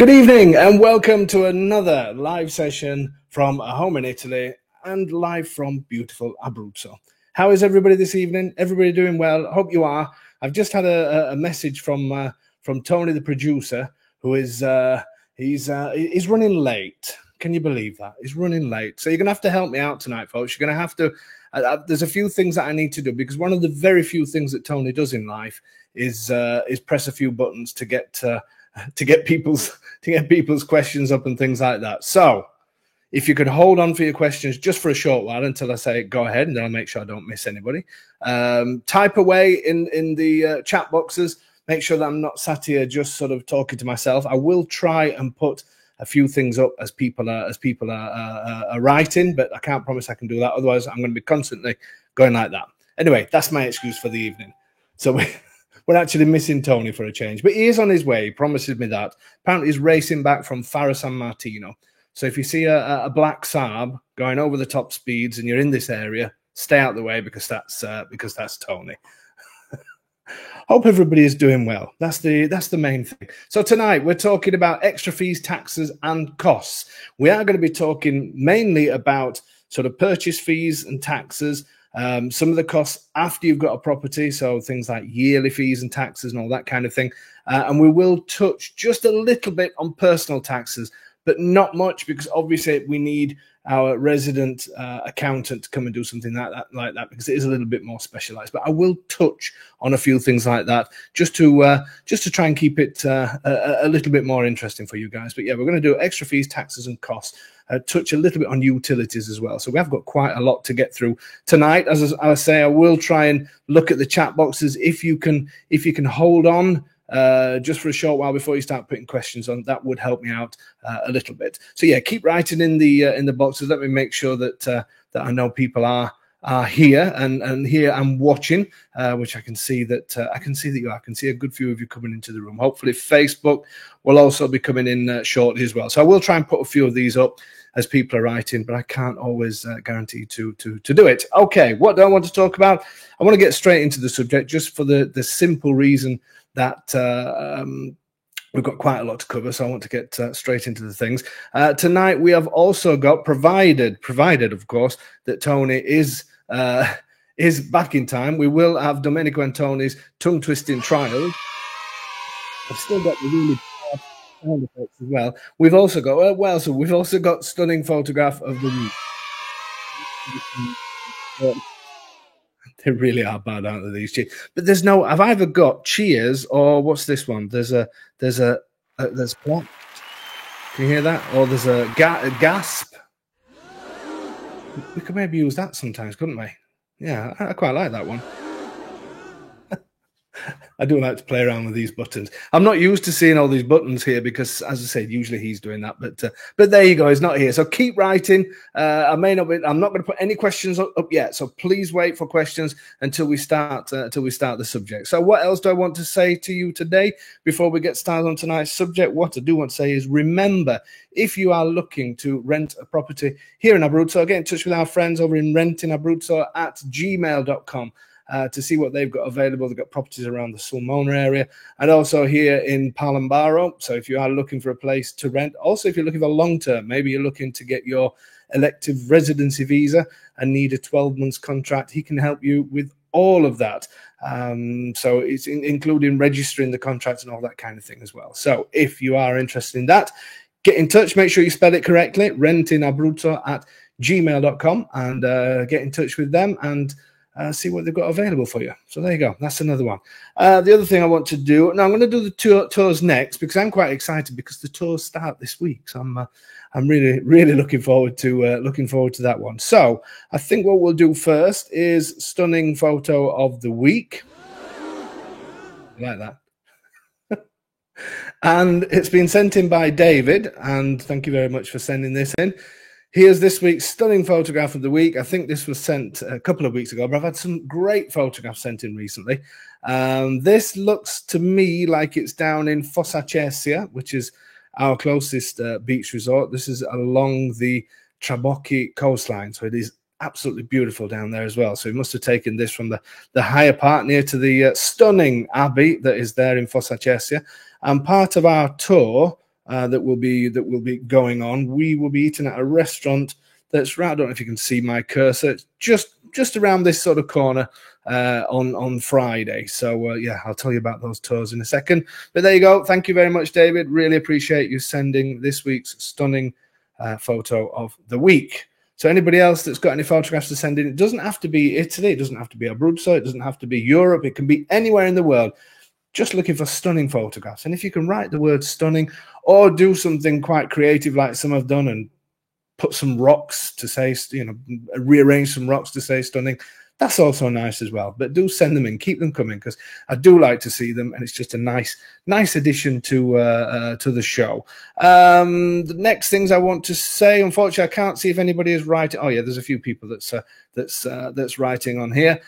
Good evening and welcome to another live session from a home in Italy and live from beautiful Abruzzo. How is everybody this evening? Everybody doing well? Hope you are. I've just had a message from Tony, the producer, who is he's running late. Can you believe that? He's running late. So you're going to have to help me out tonight, folks. You're going to have to, there's a few things that I need to do, because one of the very few things that Tony does in life is press a few buttons to get people's questions up and things like that. So if you could hold on for your questions just for a short while until I say go ahead, and then I'll make sure I don't miss anybody. Type away in the chat boxes. Make sure that I'm not sat here just sort of talking to myself. I will try and put a few things up as people are writing, but I can't promise I can do that. Otherwise, I'm going to be constantly going like that. Anyway, that's my excuse for the evening. So we're actually missing Tony for a change, but he is on his way. He promises me that. Apparently, he's racing back from Faro San Martino. So if you see a black Saab going over the top speeds and you're in this area, stay out of the way, because that's Tony. Hope everybody is doing well. That's the main thing. So tonight we're talking about extra fees, taxes, and costs. We are going to be talking mainly about sort of purchase fees and taxes. Some of the costs after you've got a property, so things like yearly fees and taxes and all that kind of thing. And we will touch just a little bit on personal taxes, but not much, because obviously we need our resident accountant to come and do something like that, because it is a little bit more specialized. But I will touch on a few things like that just to try and keep it a little bit more interesting for you guys. But yeah, we're going to do extra fees, taxes, and costs. Touch a little bit on utilities as well. So we have got quite a lot to get through tonight. As I say, I will try and look at the chat boxes. If you can hold on just for a short while before you start putting questions on, that would help me out a little bit. So yeah, keep writing in the boxes. Let me make sure that I know people are here and here and watching, which I can see that you are. I can see a good few of you coming into the room. Hopefully Facebook will also be coming in shortly as well. So I will try and put a few of these up as people are writing, but I can't always guarantee to do it. Okay, what do I want to talk about? I want to get straight into the subject, just for the simple reason that we've got quite a lot to cover, so I want to get straight into the things. Tonight we have also got, provided of course that Tony is back in time, we will have Domenico and Tony's tongue twisting trial. I've still got the really sound effects as well. We've also got stunning photograph of the week. They really are bad, aren't they, these cheers? But there's no. I've either got cheers or what's this one? There's what? Can you hear that? Or there's a gasp. We could maybe use that sometimes, couldn't we? Yeah, I quite like that one. I do like to play around with these buttons. I'm not used to seeing all these buttons here because, as I said, usually he's doing that. But there you go. He's not here. So keep writing. I'm not going to put any questions up yet. So please wait for questions until we start the subject. So what else do I want to say to you today before we get started on tonight's subject? What I do want to say is, remember, if you are looking to rent a property here in Abruzzo, get in touch with our friends over in rentinabruzzo@gmail.com. To see what they've got available. They've got properties around the Sulmona area and also here in Palambaro. So if you are looking for a place to rent, also if you're looking for long-term, maybe you're looking to get your elective residency visa and need a 12-month contract, he can help you with all of that. So it's including registering the contract and all that kind of thing as well. So if you are interested in that, get in touch. Make sure you spell it correctly, rentinabruzzo@gmail.com, and get in touch with them and see what they've got available for you. So there you go. That's another one. The other thing I want to do, now I'm going to do the tours next, because I'm quite excited because the tours start this week. So I'm really looking forward to that one. So I think what we'll do first is stunning photo of the week. Like that. And it's been sent in by David, and thank you very much for sending this in. Here's this week's stunning photograph of the week. I think this was sent a couple of weeks ago, but I've had some great photographs sent in recently. This looks to me like it's down in Fossa Cesia, which is our closest beach resort. This is along the Trabocchi coastline, so it is absolutely beautiful down there as well. So we must have taken this from the higher part near to the stunning abbey that is there in Fossa Cesia. And part of our tour that will be going on. We will be eating at a restaurant that's right. I don't know if you can see my cursor. It's just around this sort of corner on Friday. So yeah, I'll tell you about those tours in a second. But there you go. Thank you very much, David. Really appreciate you sending this week's stunning photo of the week. So anybody else that's got any photographs to send in, it doesn't have to be Italy, it doesn't have to be Abruzzo, it doesn't have to be Europe, it can be anywhere in the world. Just looking for stunning photographs. And if you can write the word stunning or do something quite creative like some have done and put some rocks to say, rearrange some rocks to say stunning, that's also nice as well. But do send them in, keep them coming, because I do like to see them, and it's just a nice addition to the show. The next things I want to say, unfortunately, I can't see if anybody is writing. Oh yeah, there's a few people that's writing on here.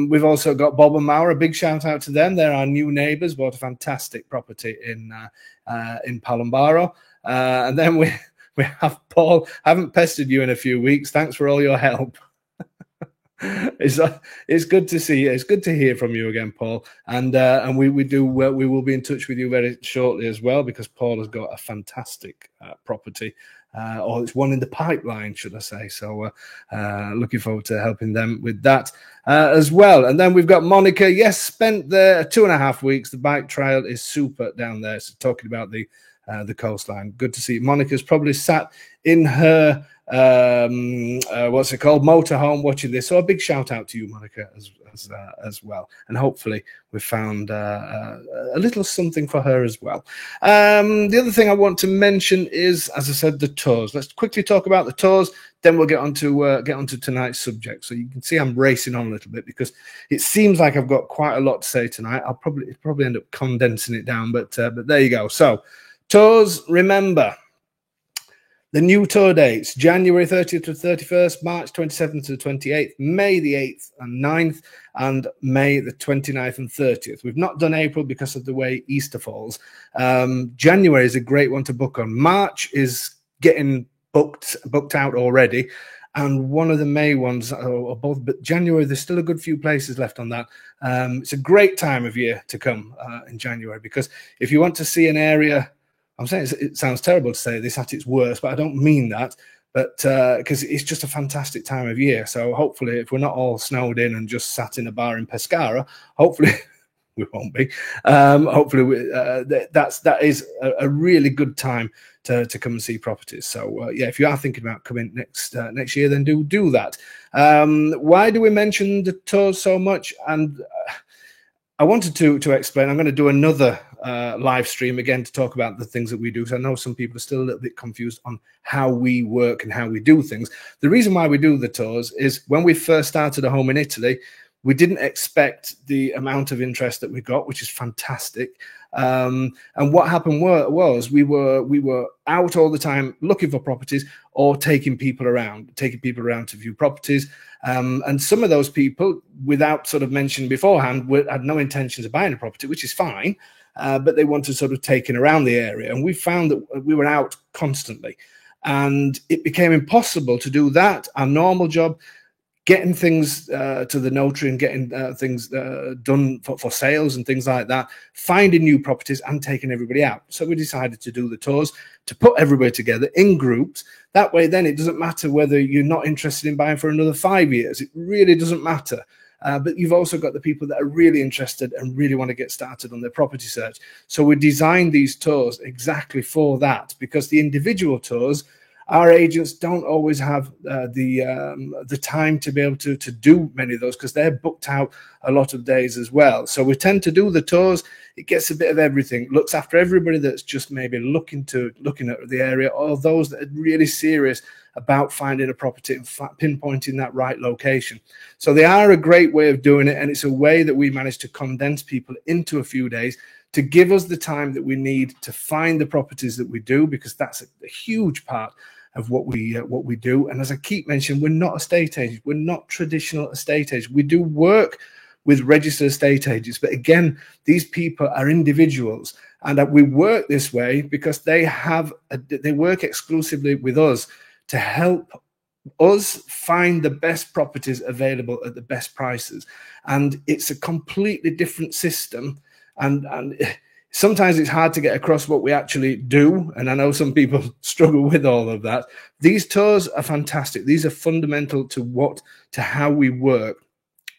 We've also got Bob and Mauer. A big shout out to them. They're our new neighbours. Bought a fantastic property in Palombaro, and then we have Paul. I haven't pestered you in a few weeks. Thanks for all your help. It's good to see you. It's good to hear from you again, Paul. And we will be in touch with you very shortly as well, because Paul has got a fantastic property, or it's one in the pipeline, should I say. So looking forward to helping them with that as well. And then we've got Monica. Yes, spent there 2.5 weeks. The bike trail is super down there. So talking about the coastline. Good to see. Monica's probably sat in her what's it called, motorhome, watching this. So a big shout out to you, Monica, as well. And hopefully we've found a little something for her as well. The other thing I want to mention is, as I said, the tours. Let's quickly talk about the tours. Then we'll get on to tonight's subject. So you can see I'm racing on a little bit because it seems like I've got quite a lot to say tonight. I'll probably end up condensing it down, but there you go. So tours, remember. The new tour dates, January 30th to 31st, March 27th to 28th, May the 8th and 9th, and May the 29th and 30th. We've not done April because of the way Easter falls. January is a great one to book on. March is getting booked out already. And one of the May ones, or both, but January, there's still a good few places left on that. It's a great time of year to come in January, because if you want to see an area, I'm saying it sounds terrible to say this at its worst, but I don't mean that. But because it's just a fantastic time of year. So hopefully, if we're not all snowed in and just sat in a bar in Pescara, hopefully we won't be. Hopefully, that is a really good time to come and see properties. So yeah, if you are thinking about coming next year, then do that. Why do we mention the tours so much? And I wanted to explain. I'm going to do another live stream again to talk about the things that we do, because I know some people are still a little bit confused on how we work and how we do things. The reason why we do the tours is when we first started a home in Italy, we didn't expect the amount of interest that we got, which is fantastic. And what happened was we were out all the time looking for properties or taking people around to view properties. And some of those people, without sort of mentioning beforehand, had no intentions of buying a property, which is fine, but they wanted sort of taken around the area. And we found that we were out constantly, and it became impossible to do that, our normal job, getting things to the notary and getting things done for sales and things like that, finding new properties and taking everybody out. So we decided to do the tours, to put everybody together in groups. That way, then it doesn't matter whether you're not interested in buying for another 5 years. It really doesn't matter. But you've also got the people that are really interested and really want to get started on their property search. So we designed these tours exactly for that, because the individual tours, our agents don't always have the time to be able to do many of those, because they're booked out a lot of days as well. So we tend to do the tours. It gets a bit of everything, looks after everybody that's just maybe looking at the area, or those that are really serious about finding a property and pinpointing that right location. So they are a great way of doing it, and it's a way that we manage to condense people into a few days to give us the time that we need to find the properties that we do, because that's a huge part of what we do. And as I keep mentioning, we're not estate agents. We're not traditional estate agents. We do work with registered estate agents, but again, these people are individuals, and we work this way because they work exclusively with us to help us find the best properties available at the best prices. And it's a completely different system, and Sometimes it's hard to get across what we actually do, and I know some people struggle with all of that. These tours are fantastic. These are fundamental to how we work.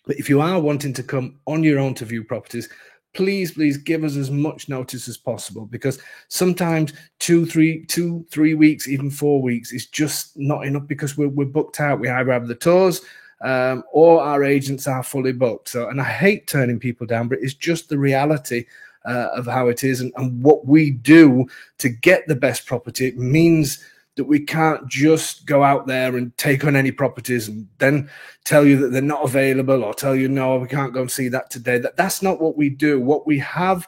But if you are wanting to come on your own to view properties, please give us as much notice as possible, because sometimes 2-3 weeks, even 4 weeks is just not enough, because we're booked out. We either have the tours or our agents are fully booked. So, and I hate turning people down, but it's just the reality of how it is, and what we do to get the best property. It means that we can't just go out there and take on any properties and then tell you that they're not available, or tell you, no, we can't go and see that today. That's not what we do. What we have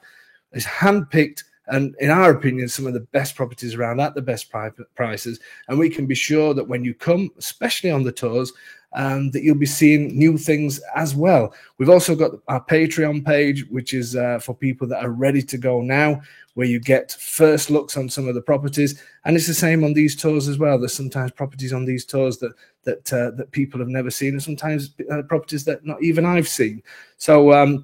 is handpicked, and in our opinion, some of the best properties around at the best prices. And we can be sure that when you come, especially on the tours, that you'll be seeing new things as well. We've also got our Patreon page, which is for people that are ready to go now, where you get first looks on some of the properties. And it's the same on these tours as well. There's sometimes properties on these tours that people have never seen, and sometimes properties that not even I've seen. So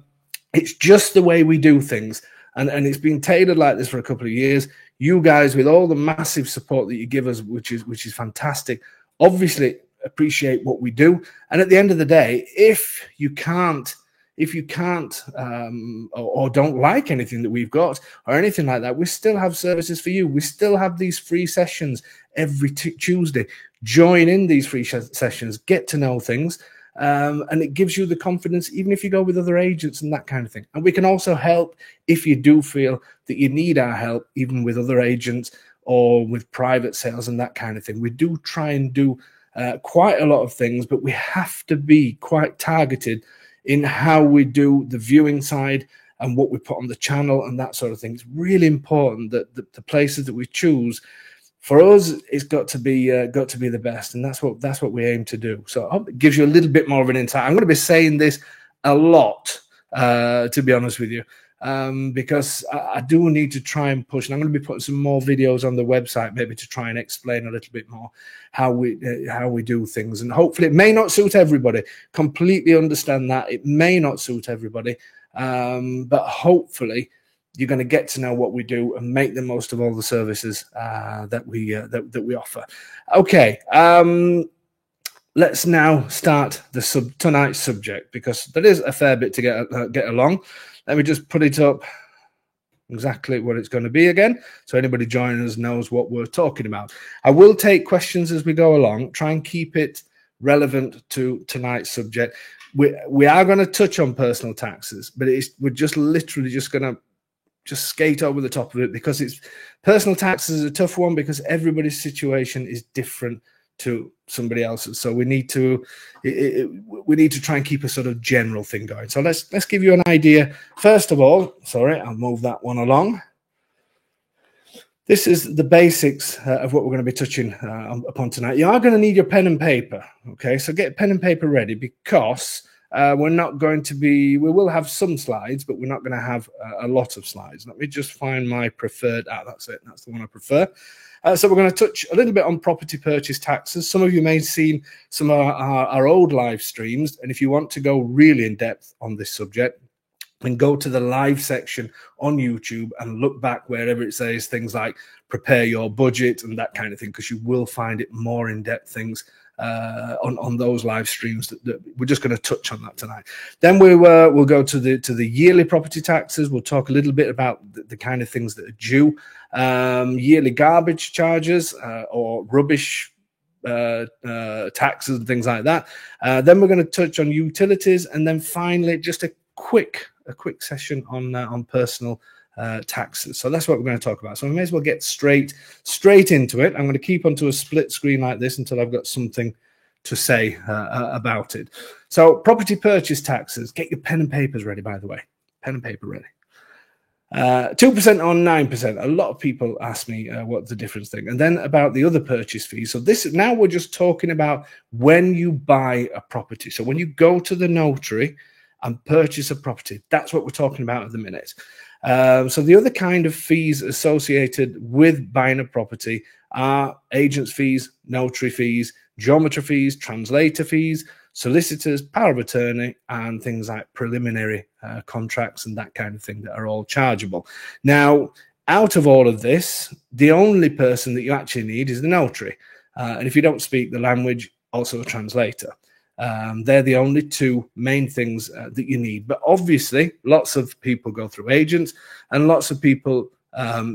it's just the way we do things. And it's been tailored like this for a couple of years. You guys, with all the massive support that you give us, which is fantastic, obviously appreciate what we do. And at the end of the day, if you can't or don't like anything that we've got or anything like that, we still have services for you. We still have these free sessions every Tuesday. Join in these free sessions, get to know things, and it gives you the confidence, even if you go with other agents and that kind of thing. And we can also help if you do feel that you need our help, even with other agents or with private sales and that kind of thing. We do try and do quite a lot of things, but we have to be quite targeted in how we do the viewing side and what we put on the channel and that sort of thing. It's really important that the places that we choose, for us, it's got to be the best, and that's what we aim to do. So I hope it gives you a little bit more of an insight. I'm going to be saying this a lot, to be honest with you, because I do need to try and push, and I'm going to be putting some more videos on the website, maybe to try and explain a little bit more how we do things. And hopefully it may not suit everybody. Completely understand that it may not suit everybody, but hopefully you're going to get to know what we do and make the most of all the services that we offer. Okay, let's now start tonight's subject, because there is a fair bit to get along. Let me just put it up exactly what it's going to be again, so anybody joining us knows what we're talking about. I will take questions as we go along, try and keep it relevant to tonight's subject. We are going to touch on personal taxes, but we're just literally just going to skate over the top of it, because personal taxes is a tough one, because everybody's situation is different to somebody else's. So we need to try and keep a sort of general thing going. So let's give you an idea. First of all, sorry, I'll move that one along. This is the basics of what we're going to be touching upon tonight. You are going to need your pen and paper. Okay, so get pen and paper ready, because we're not going to be, we will have some slides, but we're not going to have a lot of slides. Let me just find my preferred, that's it, that's the one I prefer. So we're going to touch a little bit on property purchase taxes. Some of you may have seen some of our old live streams, and if you want to go really in depth on this subject, then go to the live section on YouTube and look back wherever it says things like prepare your budget and that kind of thing, because you will find it more in-depth things on those live streams that we're just going to touch on that tonight. Then we'll go to the yearly property taxes. We'll talk a little bit about the kind of things that are due, yearly garbage charges or rubbish taxes and things like that. Then we're going to touch on utilities, and then finally just a quick session on personal taxes. So that's what we're going to talk about. So we may as well get straight into it. I'm going to keep onto a split screen like this until I've got something to say about it. So property purchase taxes. Get your pen and papers ready, by the way. Pen and paper ready. 2% or 9%. A lot of people ask me what's the difference thing. And then about the other purchase fees. So now we're just talking about when you buy a property. So when you go to the notary and purchase a property, that's what we're talking about at the minute. So the other kind of fees associated with buying a property are agents' fees, notary fees, geometry fees, translator fees, solicitors, power of attorney, and things like preliminary contracts and that kind of thing that are all chargeable. Now, out of all of this, the only person that you actually need is the notary. And if you don't speak the language, also a translator. They're the only two main things that you need. But obviously, lots of people go through agents, and lots of people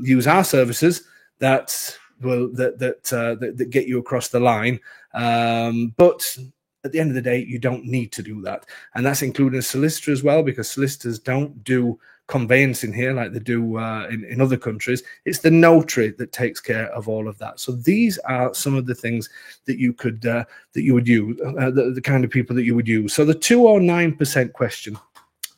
use our services that get you across the line. But at the end of the day, you don't need to do that. And that's including a solicitor as well, because solicitors don't do conveyancing here like they do in other countries. It's the notary that takes care of all of that. So these are some of the things that you could that you would use, the kind of people that you would use. So the 2 or 9% question,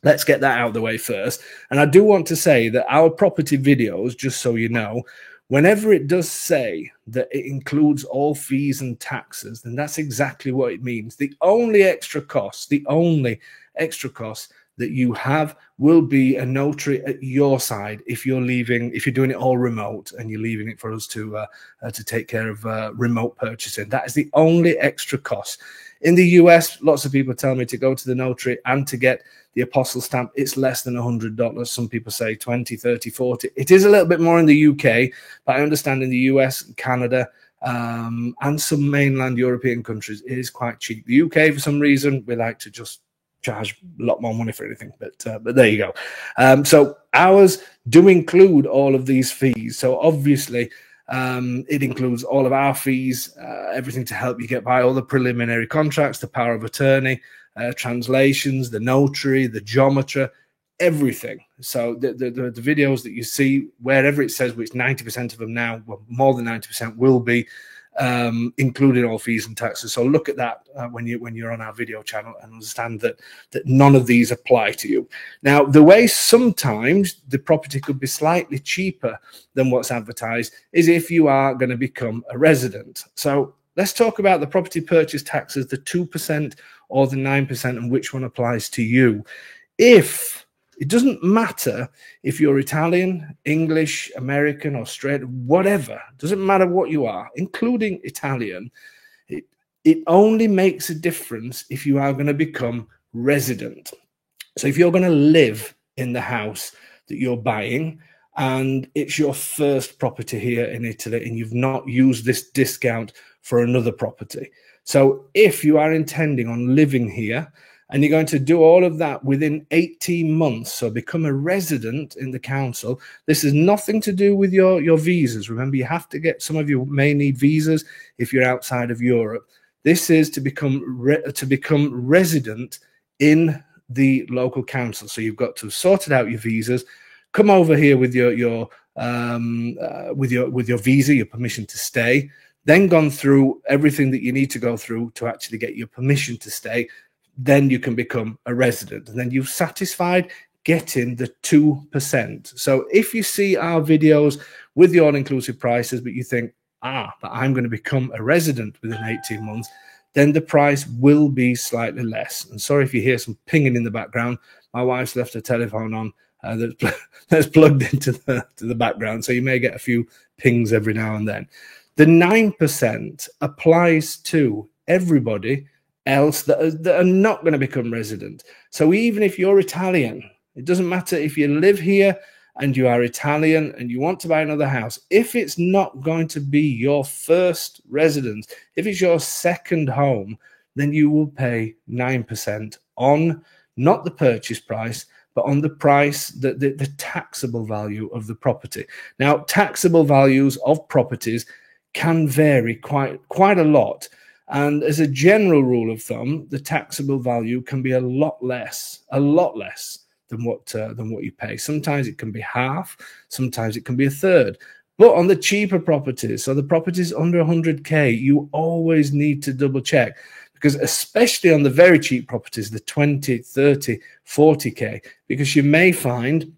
let's get that out of the way first. And I do want to say that our property videos, just so you know, whenever it does say that it includes all fees and taxes, then that's exactly what it means. The only extra cost that you have will be a notary at your side if you're doing it all remote and you're leaving it for us to take care of remote purchasing. That is the only extra cost. In the US, lots of people tell me to go to the notary and to get the apostle stamp. It's less than $100. Some people say 20, 30, 40. It is a little bit more in the UK, but I understand in the US, Canada, and some mainland European countries, it is quite cheap. The UK, for some reason, we like to just charge a lot more money for anything, but there you go. So ours do include all of these fees. So obviously, it includes all of our fees, everything to help you get by, all the preliminary contracts, the power of attorney, translations, the notary, the geometry, everything. So the videos that you see, wherever it says, which 90% of them now, well, more than 90% will be including all fees and taxes. So look at that when you're on our video channel and understand that none of these apply to you. Now, the way sometimes the property could be slightly cheaper than what's advertised is if you are going to become a resident. So let's talk about the property purchase taxes, the 2% or the 9%, and which one applies to you. It doesn't matter if you're Italian, English, American, Australian, whatever. It doesn't matter what you are, including Italian. It only makes a difference if you are going to become resident. So if you're going to live in the house that you're buying and it's your first property here in Italy and you've not used this discount for another property. So if you are intending on living here, and you're going to do all of that within 18 months, so become a resident in the council. This has nothing to do with your visas. Remember, you have to get, some of you may need visas if you're outside of Europe. This is to become resident in the local council. So you've got to sort out your visas, come over here with your visa, your permission to stay, then gone through everything that you need to go through to actually get your permission to stay. Then you can become a resident, and then you've satisfied getting the 2%. So if you see our videos with the all-inclusive prices, but you think, but I'm going to become a resident within 18 months, then the price will be slightly less. And sorry if you hear some pinging in the background. My wife's left her telephone on that's plugged into the background, so you may get a few pings every now and then. The 9% applies to everybody else that are not going to become resident. So even if you're Italian, it doesn't matter if you live here and you are Italian and you want to buy another house, if it's not going to be your first residence, if it's your second home, then you will pay 9% on not the purchase price, but on the price, the taxable value of the property. Now, taxable values of properties can vary quite a lot. And as a general rule of thumb, the taxable value can be a lot less than what you pay. Sometimes it can be half, sometimes it can be a third. But on the cheaper properties, so the properties under 100K, you always need to double check, because especially on the very cheap properties, the 20, 30, 40K, because you may find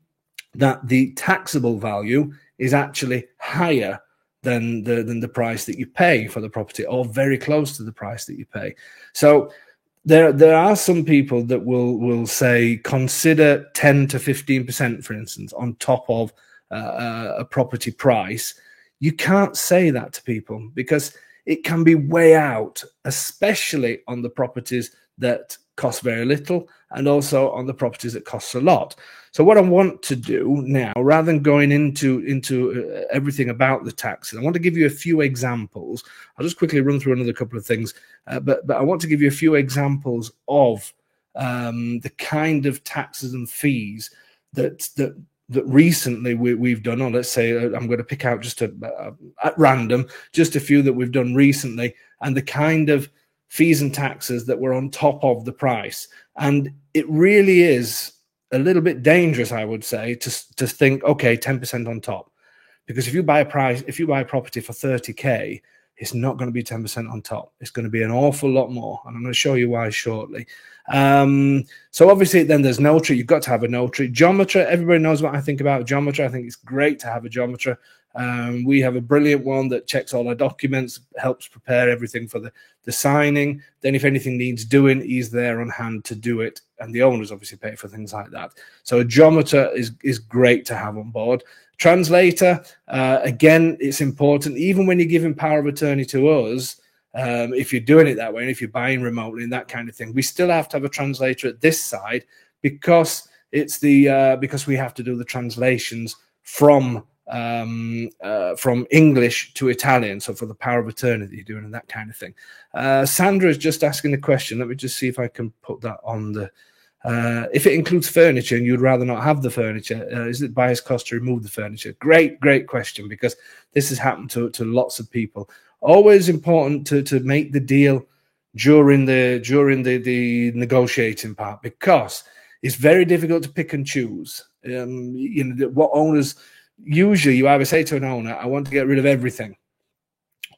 that the taxable value is actually higher than the price that you pay for the property, or very close to the price that you pay. So there are some people that will say consider 10 to 15%, for instance, on top of a property price. You can't say that to people because it can be way out, especially on the properties that cost very little, and also on the properties that cost a lot. So what I want to do now, rather than going into everything about the taxes, I want to give you a few examples. I'll just quickly run through another couple of things, but I want to give you a few examples of the kind of taxes and fees that recently we've done. Or let's say I'm going to pick out just at random, just a few that we've done recently, and the kind of fees and taxes that were on top of the price. And it really is a little bit dangerous, I would say, to think, okay, 10% on top, because if you buy a property for 30k, it's not going to be 10% on top. It's going to be an awful lot more, and I'm going to show you why shortly. So obviously then there's notary. You've got to have a notary. Geometra, everybody knows what I think about geometra. I think it's great to have a geometra. We have a brilliant one that checks all our documents, helps prepare everything for the signing. Then if anything needs doing, he's there on hand to do it. And the owners obviously pay for things like that. So a geometer is great to have on board. Translator, again, it's important. Even when you're giving power of attorney to us, if you're doing it that way, and if you're buying remotely and that kind of thing, we still have to have a translator at this side, because it's because we have to do the translations from English to Italian, so for the power of attorney that you're doing and that kind of thing. Sandra is just asking the question. Let me just see if I can put that on the if it includes furniture and you'd rather not have the furniture, is it buyer's cost to remove the furniture? Great question, because this has happened to lots of people. Always important to make the deal during the negotiating part, because it's very difficult to pick and choose. You know, what owners usually, you either say to an owner, I want to get rid of everything,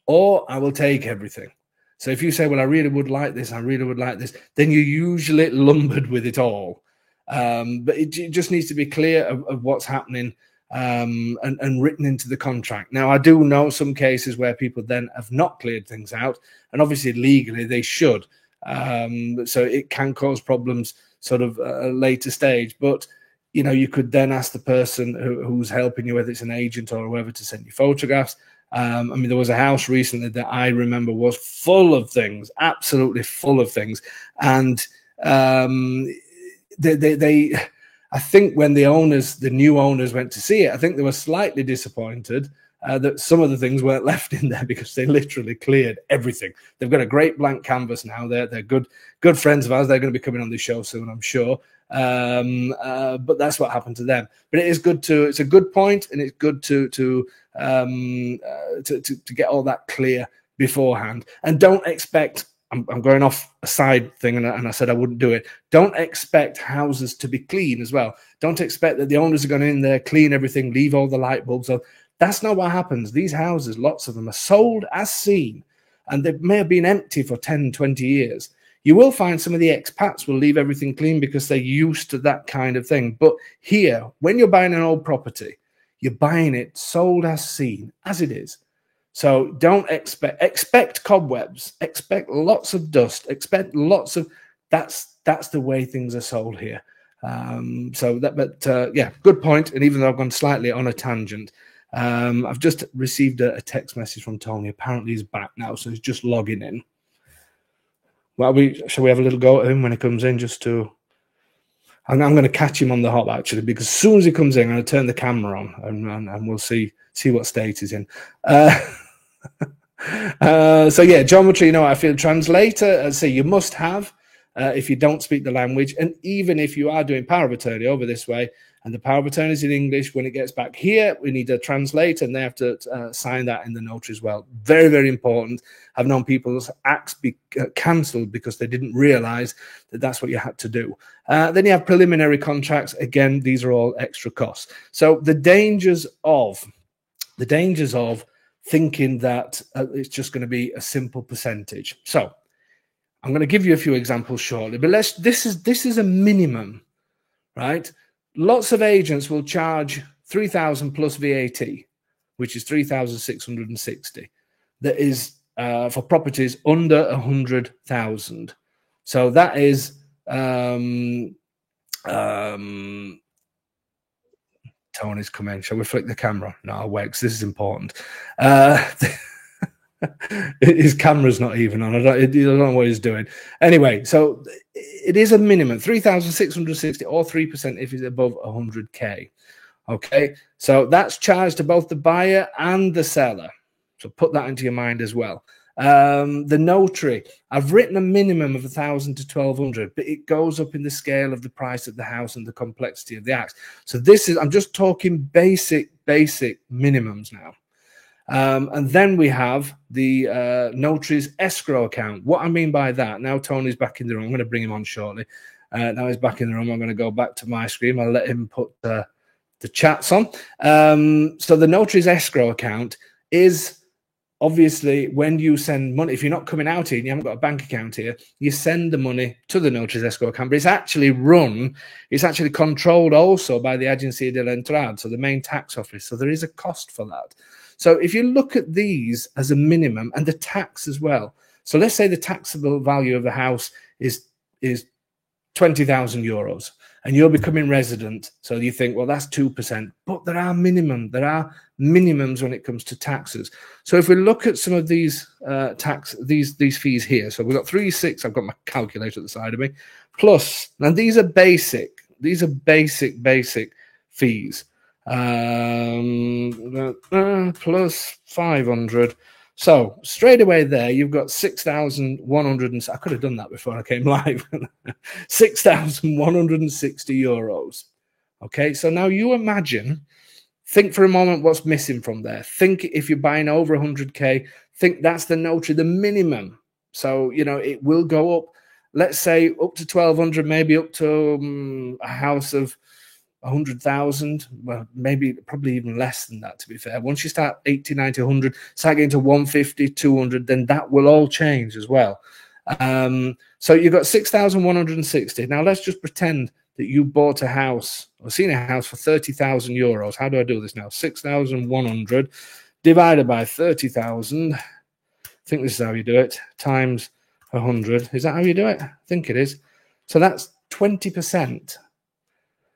or I will take everything. So if you say, well, I really would like this, I really would like this, then you're usually lumbered with it all. But it just needs to be clear of what's happening and written into the contract. Now, I do know some cases where people then have not cleared things out, and obviously legally they should. So it can cause problems sort of at a later stage. But, you know, you could then ask the person who's helping you, whether it's an agent or whoever, to send you photographs. I mean, there was a house recently that I remember was full of things, absolutely full of things. And they I think when the new owners went to see it, I think they were slightly disappointed that some of the things weren't left in there, because they literally cleared everything. They've got a great blank canvas now. They're good friends of ours. They're going to be coming on the show soon, I'm sure. But that's what happened to them. But it's a good point, and it's good to get all that clear beforehand. And don't expect, I'm going off a side thing, and I said I wouldn't do it. Don't expect houses to be clean as well. Don't expect that the owners are going in there, clean everything, leave all the light bulbs on. That's not what happens. These houses, lots of them, are sold as seen, and they may have been empty for 10, 20 years. You will find some of the expats will leave everything clean because they're used to that kind of thing. But here, when you're buying an old property, you're buying it sold as seen, as it is. So don't expect cobwebs, expect lots of dust, expect lots of, that's the way things are sold here. Yeah, good point. And even though I've gone slightly on a tangent, I've just received a text message from Tony. Apparently he's back now, so he's just logging in. Well, shall we have a little go at him when he comes in? I'm going to catch him on the hop, actually, because as soon as he comes in, I'm going to turn the camera on and we'll see what state he's in. So yeah, geometry, you know, I feel translator, I say you must have if you don't speak the language. And even if you are doing power of attorney over this way, and the power of attorney is in English, when it gets back here, we need a translator, and they have to sign that in the notary as well. Very, very important. I've known people's acts be cancelled because they didn't realize that that's what you had to do. Then you have preliminary contracts. Again, these are all extra costs. So the dangers of thinking that it's just going to be a simple percentage. So I'm going to give you a few examples shortly, but this is a minimum, right? Lots of agents will charge 3,000 plus VAT, which is 3,660. That is for properties under 100,000. So that is Tony's come in. Shall we flick the camera? No, I'll wait, because this is important. His camera's not even on. I don't know what he's doing. Anyway, so it is a minimum 3,660 or 3% if it's above 100K. Okay, so that's charged to both the buyer and the seller. So put that into your mind as well. The notary, I've written a minimum of 1,000 to 1,200, but it goes up in the scale of the price of the house and the complexity of the acts. So this is, I'm just talking basic minimums now. And then we have the notary's escrow account. What I mean by that, now Tony's back in the room. I'm going to bring him on shortly. Now he's back in the room. I'm going to go back to my screen. I'll let him put the chats on. So the notary's escrow account is obviously when you send money, if you're not coming out here and you haven't got a bank account here, you send the money to the notary's escrow account, but it's actually controlled also by the Agencia de la Entrada, so the main tax office. So there is a cost for that. So if you look at these as a minimum and the tax as well, so let's say the taxable value of the house is 20,000 euros and you're becoming resident. So you think, well, that's 2%, but there are minimums when it comes to taxes. So if we look at some of these these fees here, so we've got 3,600, I've got my calculator at the side of me, plus, now these are basic fees. Plus 500. So straight away there, you've got 6,100. I could have done that before I came live. 6,160 euros. Okay, so now you imagine, think for a moment what's missing from there. Think if you're buying over 100K, think that's the notary, the minimum. So, you know, it will go up, let's say up to 1,200, maybe up to a house of 100,000, well, probably even less than that, to be fair. Once you start 80, 90, 100, start getting to 150, 200, then that will all change as well. So you've got 6,160. Now let's just pretend that you bought a house or seen a house for 30,000 euros. How do I do this now? 6,100 divided by 30,000. I think this is how you do it, times 100. Is that how you do it? I think it is. So that's 20%.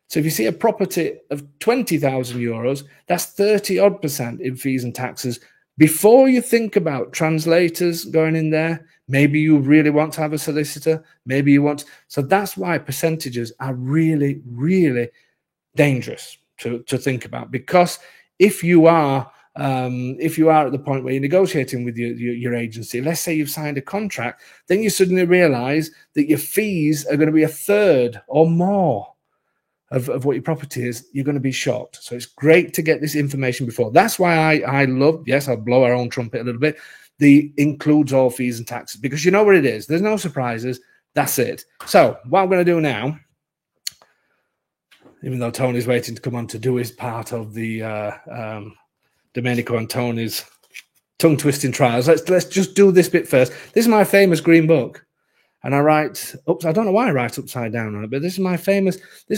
So if you see a property of 20,000 euros, that's 30% in fees and taxes. Before you think about translators going in there, maybe you really want to have a solicitor, maybe you want. So that's why percentages are really, really dangerous to think about. Because if you are at the point where you're negotiating with your agency, let's say you've signed a contract, then you suddenly realize that your fees are going to be a third or more of what your property is, you're going to be shocked. So it's great to get this information before. That's why I love, yes, I'll blow our own trumpet a little bit, the includes all fees and taxes, because you know what it is. There's no surprises. That's it. So what I'm going to do now, even though Tony's waiting to come on to do his part of the Domenico and Tony's tongue-twisting trials, let's just do this bit first. This is my famous green book. And I write, I don't know why I write upside down on it, but this is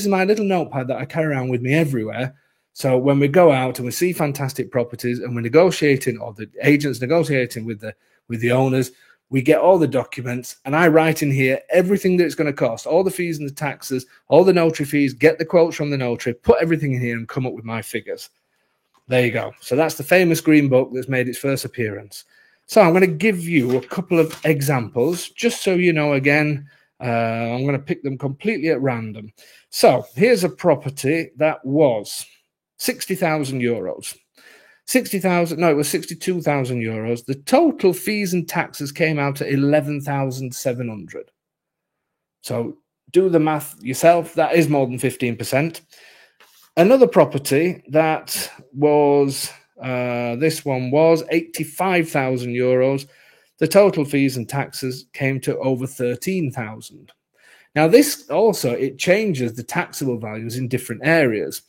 my little notepad that I carry around with me everywhere. So when we go out and we see fantastic properties and we're negotiating, or the agent's negotiating with the owners, we get all the documents and I write in here everything that it's going to cost, all the fees and the taxes, all the notary fees, get the quotes from the notary, put everything in here and come up with my figures. There you go. So that's the famous green book that's made its first appearance. So I'm going to give you a couple of examples, just so you know again. I'm going to pick them completely at random. So here's a property that was 60,000 euros. 60,000, no, it was 62,000 euros. The total fees and taxes came out at 11,700. So do the math yourself. That is more than 15%. Another property that was... this one was 85,000 euros. The total fees and taxes came to over 13,000. Now, this also, it changes the taxable values in different areas.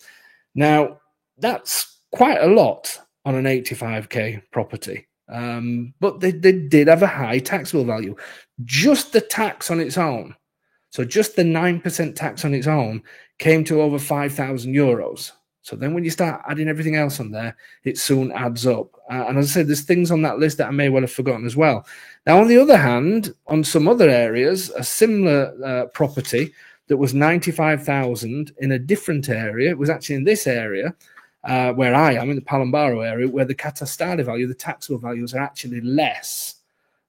Now, that's quite a lot on an 85K property. But they did have a high taxable value. Just the tax on its own, so just the 9% tax on its own, came to over 5,000 euros. So then when you start adding everything else on there, it soon adds up. And as I said, there's things on that list that I may well have forgotten as well. Now, on the other hand, on some other areas, a similar property that was 95,000 in a different area, it was actually in this area, where I am in the Palambaro area, where the catastale value, the taxable values are actually less.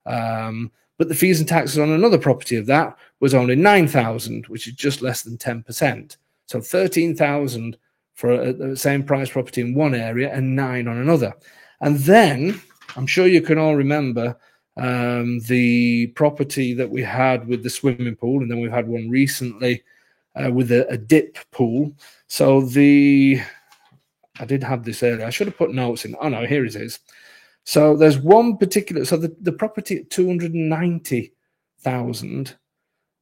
But the fees and taxes on another property of that was only 9,000, which is just less than 10%. So 13,000 for the same price property in one area and 9 on another. And then I'm sure you can all remember the property that we had with the swimming pool, and then we've had one recently with a dip pool. So I did have this earlier. I should have put notes in. Oh no, here it is. So there's one particular, so the property at 290,000,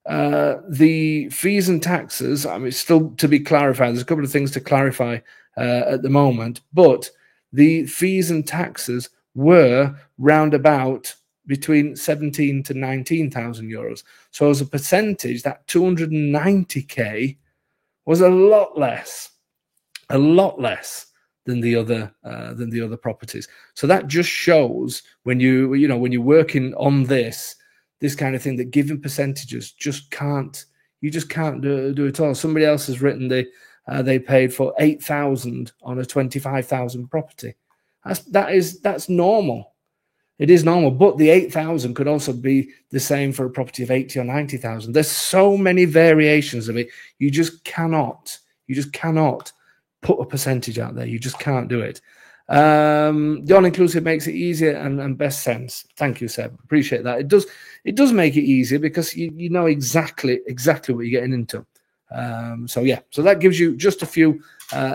the fees and taxes, I mean, it's still to be clarified. There's a couple of things to clarify at the moment, but the fees and taxes were roundabout between 17 to 19,000 euros. So as a percentage, that 290k was a lot less than the other properties. So that just shows when you're working on this kind of thing, that giving percentages you just can't do it all. Somebody else has written they paid for 8,000 on a 25,000 property. That's normal. It is normal, but the 8,000 could also be the same for a property of 80 or 90,000. There's so many variations of it. You just cannot put a percentage out there. You just can't do it. The all-inclusive makes it easier and best sense. Thank you, Seb. Appreciate that. It does make it easier because you know exactly what you're getting into. So that gives you just a few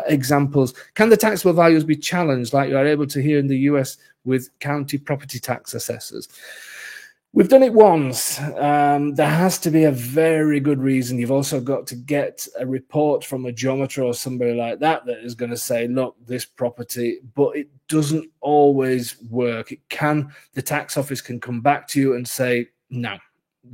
examples. Can the taxable values be challenged like you are able to here in the US with county property tax assessors? We've done it once. There has to be a very good reason. You've also got to get a report from a geometer or somebody like that is going to say, look, this property, but it doesn't always work. The tax office can come back to you and say, no,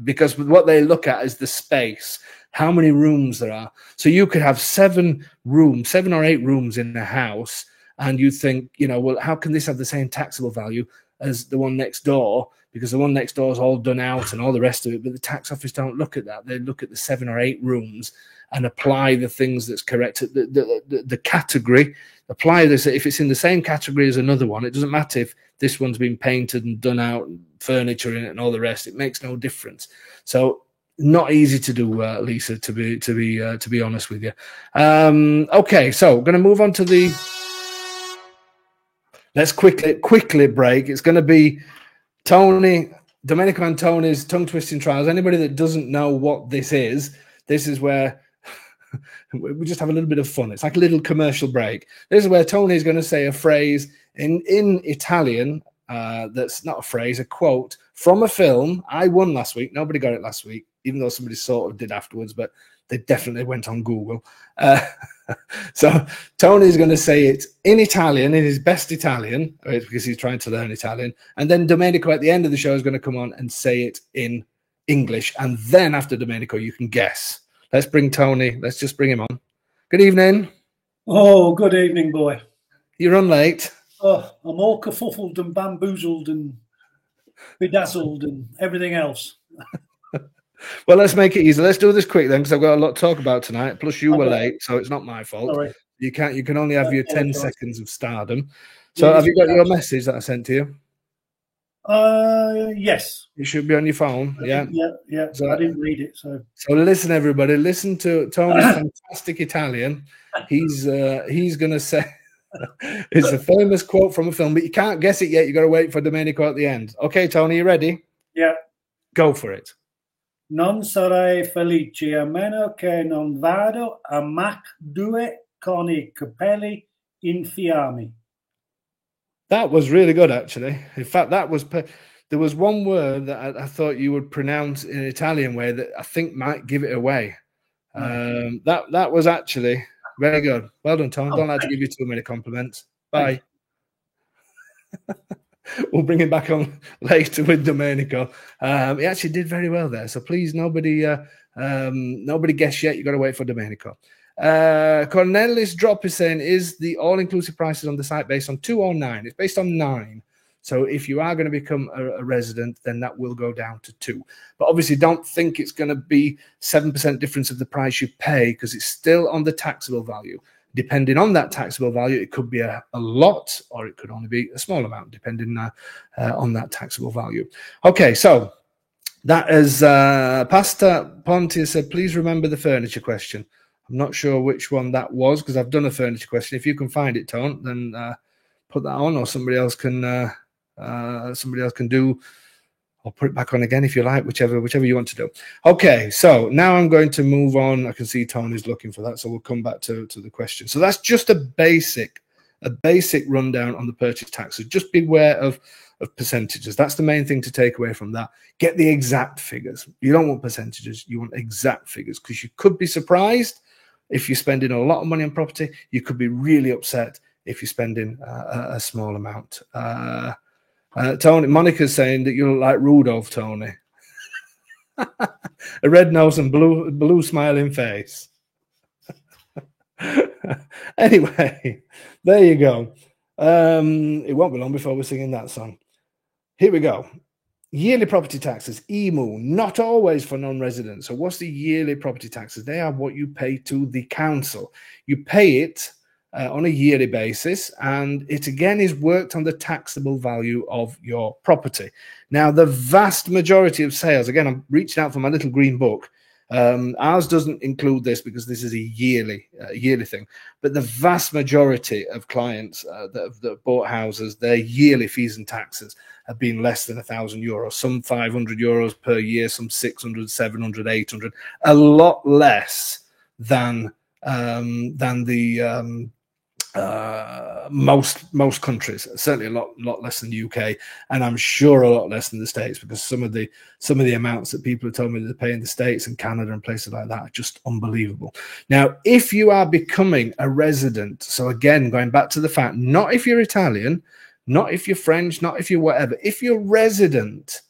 because what they look at is the space, how many rooms there are. So you could have 7 or 8 rooms in a house, and you think, well, how can this have the same taxable value as the one next door? Because the one next door is all done out and all the rest of it. But the tax office don't look at that. They look at the 7 or 8 rooms and apply the things that's correct. The category, apply this. If it's in the same category as another one, it doesn't matter if this one's been painted and done out, and furniture in it and all the rest. It makes no difference. So not easy to do, Lisa, to be honest with you. Okay, so we're going to move on to the. Let's quickly break. It's going to be Domenico and Tony's tongue twisting trials. Anybody that doesn't know what this is where we just have a little bit of fun. It's like a little commercial break. This is where Tony is going to say a phrase in Italian. That's not a phrase, a quote from a film. I won last week. Nobody got it last week, even though somebody sort of did afterwards, but they definitely went on Google. So Tony's going to say it in Italian, in his best Italian, because he's trying to learn Italian. And then Domenico at the end of the show is going to come on and say it in English. And then after Domenico, you can guess. Let's bring Tony. Let's just bring him on. Good evening. Oh, good evening, boy. You run late. Oh, I'm all kerfuffled and bamboozled and bedazzled and everything else. Well, let's make it easy. Let's do this quick then, because I've got a lot to talk about tonight. Plus, you were late, so it's not my fault. Sorry. You can only have your 10 seconds of stardom. So, have you got your message that I sent to you? Yes. It should be on your phone. Yeah. So I didn't read it. So listen, everybody. Listen to Tony's fantastic Italian. He's going to say it's a famous quote from a film, but you can't guess it yet. You got to wait for Domenico at the end. Okay, Tony, you ready? Yeah. Go for it. Non sarei felice a meno che non vado a Mach 2 con I capelli in fiamme. That was really good, actually. In fact, there was one word that I thought you would pronounce in an Italian way that I think might give it away. That was actually very good. Well done, Tom. Don't like to give you too many compliments. Bye. We'll bring him back on later with Domenico. He actually did very well there. So please, nobody guess yet. You got to wait for Domenico. Cornelis Drop is saying, is the all-inclusive prices on the site based on 2 or 9? It's based on 9. So if you are going to become a resident, then that will go down to 2. But obviously, don't think it's going to be 7% difference of the price you pay, because it's still on the taxable value. depending on that taxable value, it could be a lot, or it could only be a small amount, depending on that taxable value. Okay, so that is Pastor Pontius said, please remember the furniture question. I'm not sure which one that was, because I've done a furniture question. If you can find it, Tone, then put that on, or somebody else can do, or put it back on again if you like, whichever you want to do. Okay, so now I'm going to move on. I can see Tony's looking for that, so we'll come back to the question. So that's just a basic rundown on the purchase taxes. Just beware of percentages. That's the main thing to take away from that. Get the exact figures. You don't want percentages, you want exact figures, because you could be surprised if you're spending a lot of money on property. You could be really upset if you're spending a small amount. Tony, Monica's saying that you look like Rudolph, Tony. A red nose and blue smiling face. Anyway, there you go. It won't be long before we're singing that song. Here we go. Yearly property taxes, EMU, not always for non-residents. So what's the yearly property taxes? They are what you pay to the council. You pay it on a yearly basis, and it again is worked on the taxable value of your property. Now, the vast majority of sales, again, I'm reaching out for my little green book. Ours doesn't include this because this is a yearly thing, but the vast majority of clients that have bought houses, their yearly fees and taxes have been less than €1,000, some €500 per year, some 600, 700, 800, a lot less than the most countries, certainly a lot less than the UK, and I'm sure a lot less than the States, because some of the amounts that people have told me that they pay in the States and Canada and places like that are just unbelievable. Now, if you are becoming a resident, so again, going back to the fact, not if you're Italian, not if you're French, not if you're whatever, if you're resident,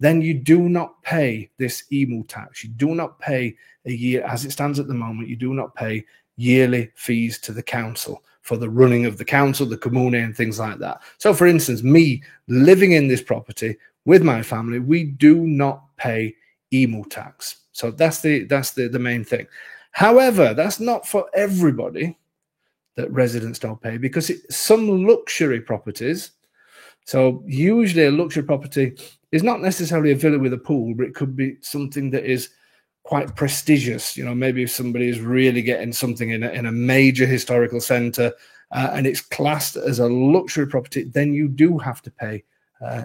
then you do not pay this EMU tax. You do not pay a year, as it stands at the moment, you do not pay yearly fees to the council for the running of the council, the comune, and things like that. So, for instance, me living in this property with my family, we do not pay EMU tax. So that's the main thing. However, that's not for everybody that residents don't pay, because some luxury properties. So usually a luxury property is not necessarily a villa with a pool, but it could be something that is quite prestigious. You know, maybe if somebody is really getting something in a major historical center and it's classed as a luxury property, then you do have to pay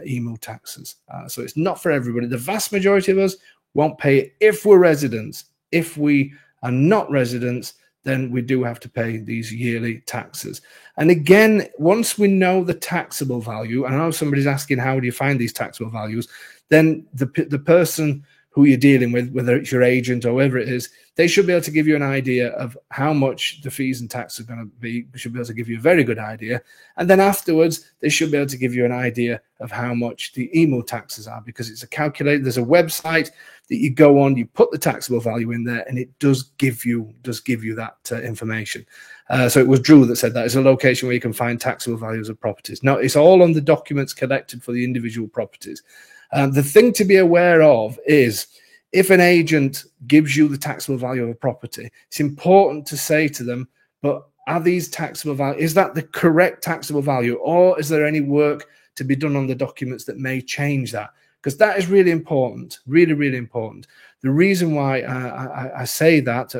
EMU taxes. So it's not for everybody. The vast majority of us won't pay it if we're residents. If we are not residents, then we do have to pay these yearly taxes. And again, once we know the taxable value, and I know somebody's asking, how do you find these taxable values? Then the person who you're dealing with, whether it's your agent or whoever it is, they should be able to give you an idea of how much the fees and taxes are going to be. They should be able to give you a very good idea. And then afterwards, they should be able to give you an idea of how much the EMU taxes are, because it's a calculator. There's a website that you go on, you put the taxable value in there, and it does give you that information. So it was Drew that said that is a location where you can find taxable values of properties. Now, it's all on the documents collected for the individual properties. The thing to be aware of is, if an agent gives you the taxable value of a property, it's important to say to them, but are these taxable value? Is that the correct taxable value, or is there any work to be done on the documents that may change that? Because that is really important, really, really important. The reason why I say that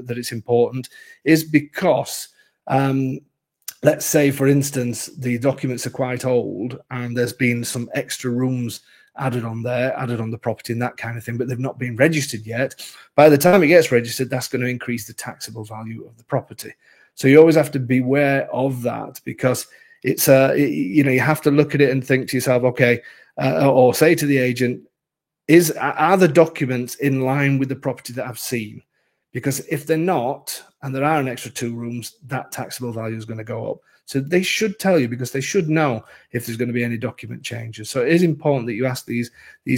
it's important is because, let's say, for instance, the documents are quite old and there's been some extra rooms added on the property and that kind of thing, but they've not been registered yet. By the time it gets registered, that's going to increase the taxable value of the property. So you always have to beware of that, because it's you have to look at it and think to yourself, okay, or say to the agent, are the documents in line with the property that I've seen? Because if they're not, and there are an extra 2 rooms, that taxable value is going to go up. So they should tell you, because they should know if there's going to be any document changes. So it is important that you ask these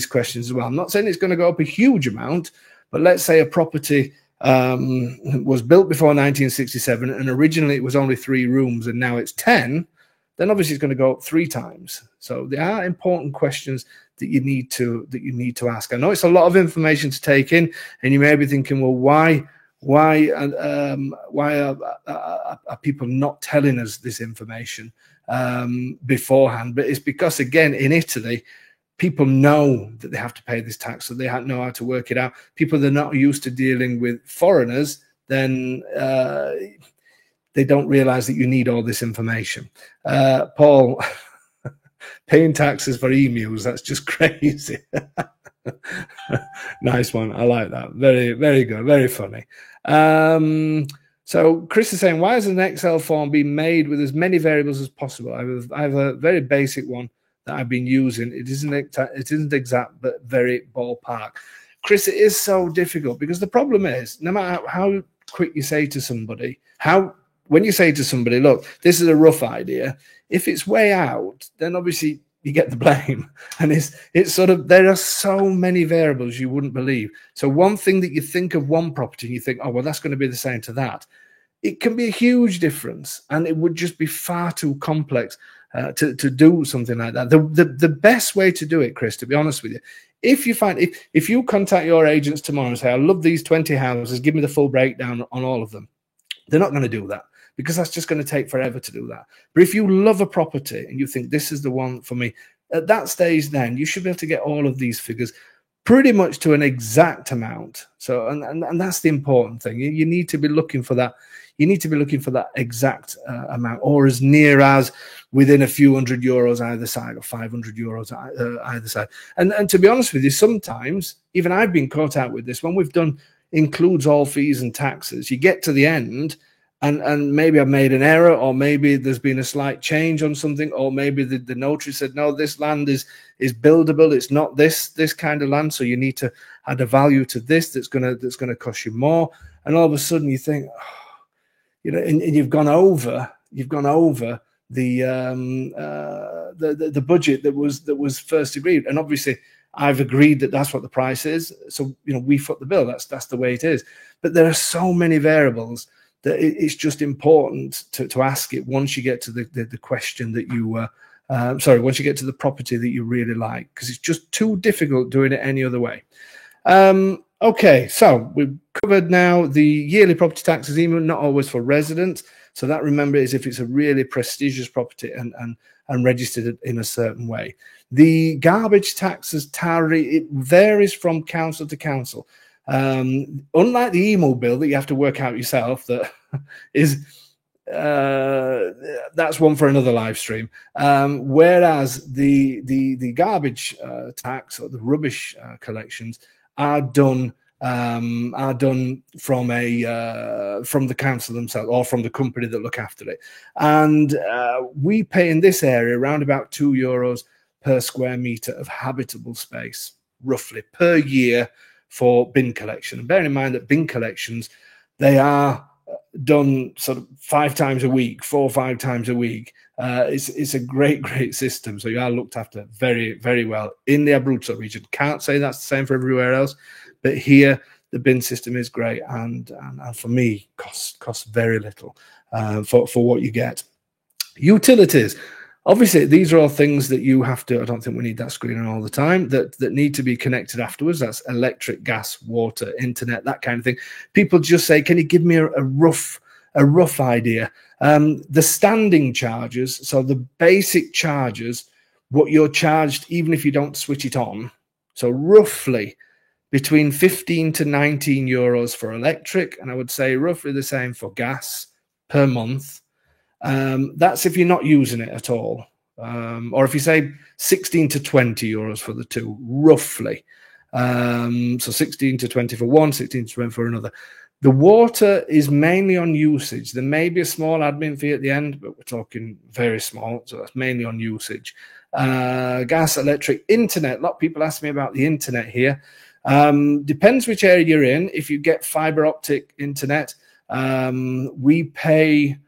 questions as well. I'm not saying it's going to go up a huge amount, but let's say a property was built before 1967 and originally it was only 3 rooms and now it's 10, then obviously it's going to go up 3 times. So there are important questions that you need to ask. I know it's a lot of information to take in, and you may be thinking, well, why Why are people not telling us this information beforehand? But it's because, again, in Italy, people know that they have to pay this tax, so they know how to work it out. People that are not used to dealing with foreigners, then they don't realize that you need all this information. Paul, paying taxes for emus, that's just crazy. Nice one. I like that. Very, very good. Very funny. So Chris is saying, why is an Excel form being made with as many variables as possible? I have a very basic one that I've been using. It isn't exact, but very ballpark. Chris, it is so difficult because the problem is, no matter how quick you say to somebody, when you say to somebody, look, this is a rough idea, if it's way out, then obviously you get the blame. And it's sort of, there are so many variables you wouldn't believe. So one thing that you think of one property and you think, oh, well, that's going to be the same to that. It can be a huge difference, and it would just be far too complex to do something like that. The best way to do it, Chris, to be honest with you, if you contact your agents tomorrow and say, I love these 20 houses, give me the full breakdown on all of them, they're not going to do that, because that's just going to take forever to do that. But if you love a property and you think this is the one for me, at that stage, then you should be able to get all of these figures pretty much to an exact amount. So, and that's the important thing. You need to be looking for that. You need to be looking for that exact amount, or as near as within a few €100 either side, or €500 either side. And to be honest with you, sometimes even I've been caught out with this. When we've done includes all fees and taxes, you get to the end, and maybe I've made an error, or maybe there's been a slight change on something, or maybe the notary said, no, this land is buildable. It's not this kind of land, so you need to add a value to this that's gonna cost you more. And all of a sudden you think, oh, and you've gone over the budget that was first agreed. And obviously I've agreed that that's what the price is, so we foot the bill. That's the way it is. But there are so many variables that it's just important to ask it once you get to the question that you once you get to the property that you really like, because it's just too difficult doing it any other way. Okay, so we've covered now the yearly property taxes, even not always for residents. So that, remember, is if it's a really prestigious property and registered in a certain way. The garbage taxes, TARI, it varies from council to council. Unlike the emo bill that you have to work out yourself, that is that's one for another live stream. Whereas the garbage tax, or the rubbish collections, are done from the council themselves, or from the company that look after it. And we pay in this area around about €2 per square meter of habitable space, roughly, per year for bin collection. And bear in mind that bin collections, they are done sort of 5 times a week, 4 or 5 times a week. It's a great system. So you are looked after very, very well in the Abruzzo region. Can't say that's the same for everywhere else, but here the bin system is great, and for me costs very little for what you get. Utilities. Obviously, these are all things that you have to, I don't think we need that screen on all the time, that need to be connected afterwards. That's electric, gas, water, internet, that kind of thing. People just say, can you give me a rough idea? The standing charges, so the basic charges, what you're charged even if you don't switch it on. So roughly between 15 to 19 euros for electric, and I would say roughly the same for gas per month. That's if you're not using it at all. Or if you say 16 to 20 euros for the two, roughly. So 16 to 20 for one, 16 to 20 for another. The water is mainly on usage. There may be a small admin fee at the end, but we're talking very small, so that's mainly on usage. Gas, electric, internet. A lot of people ask me about the internet here. Depends which area you're in. If you get fiber optic internet, we pay...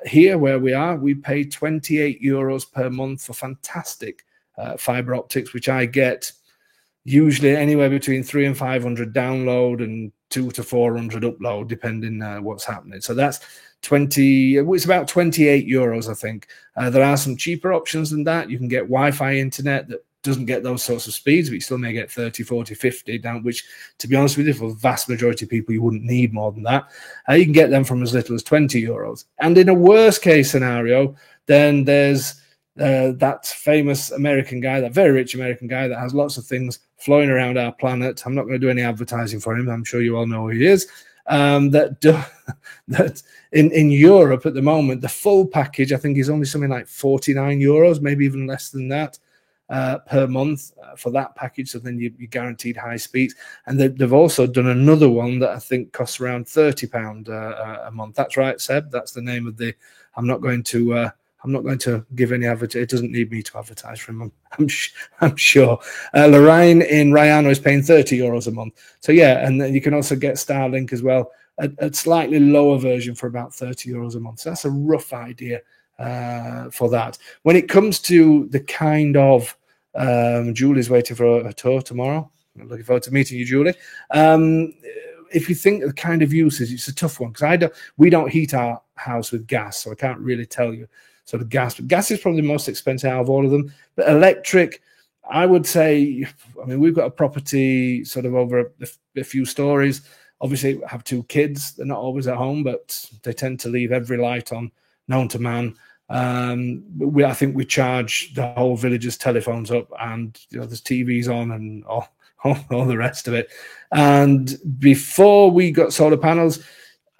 here where we are, we pay 28 euros per month for fantastic fiber optics, which I get usually anywhere between 300 and 500 download and 200 to 400 upload, depending what's happening. So that's it's about 28 euros, I think. There are some cheaper options than that. You can get Wi-Fi internet that doesn't get those sorts of speeds, but you still may get 30, 40, 50 down, which, to be honest with you, for the vast majority of people, you wouldn't need more than that. You can get them from as little as 20 euros. And in a worst case scenario, then there's that famous American guy, that very rich American guy that has lots of things flowing around our planet. I'm not going to do any advertising for him. I'm sure you all know who he is. That in Europe at the moment, the full package, I think, is only something like 49 euros, maybe even less than that per month for that package. So then you're guaranteed high speeds. And they've also done another one that I think costs around £30 a month. That's right, Seb. That's the name of the. I'm not going to give any advertising. It doesn't need me to advertise for him. I'm sure. Lorraine in Rayano is paying 30 euros a month. So yeah, and then you can also get Starlink as well, a slightly lower version for about 30 euros a month. So that's a rough idea for that. When it comes to the kind of Julie's waiting for a tour tomorrow. I'm looking forward to meeting you, Julie. If you think of the kind of usage, it's a tough one because we don't heat our house with gas, so I can't really tell you. Sort of gas, but gas is probably the most expensive out of all of them. But electric, I would say, I mean, we've got a property sort of over a few stories. Obviously, have 2 kids. They're not always at home, but they tend to leave every light on known to man. I think we charge the whole village's telephones up, and there's TVs on and all the rest of it. And before we got solar panels,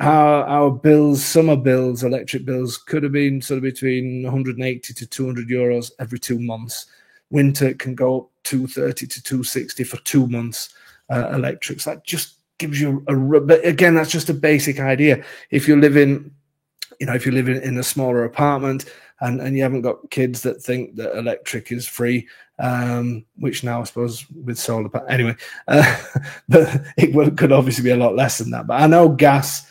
our bills, summer bills, electric bills, could have been sort of between 180 to 200 euros every 2 months. Winter can go up 230 to 260 for 2 months. Electrics, that just gives you but again, that's just a basic idea. If you live in a smaller apartment and you haven't got kids that think that electric is free, which now I suppose with solar, anyway, but it could obviously be a lot less than that. But I know gas.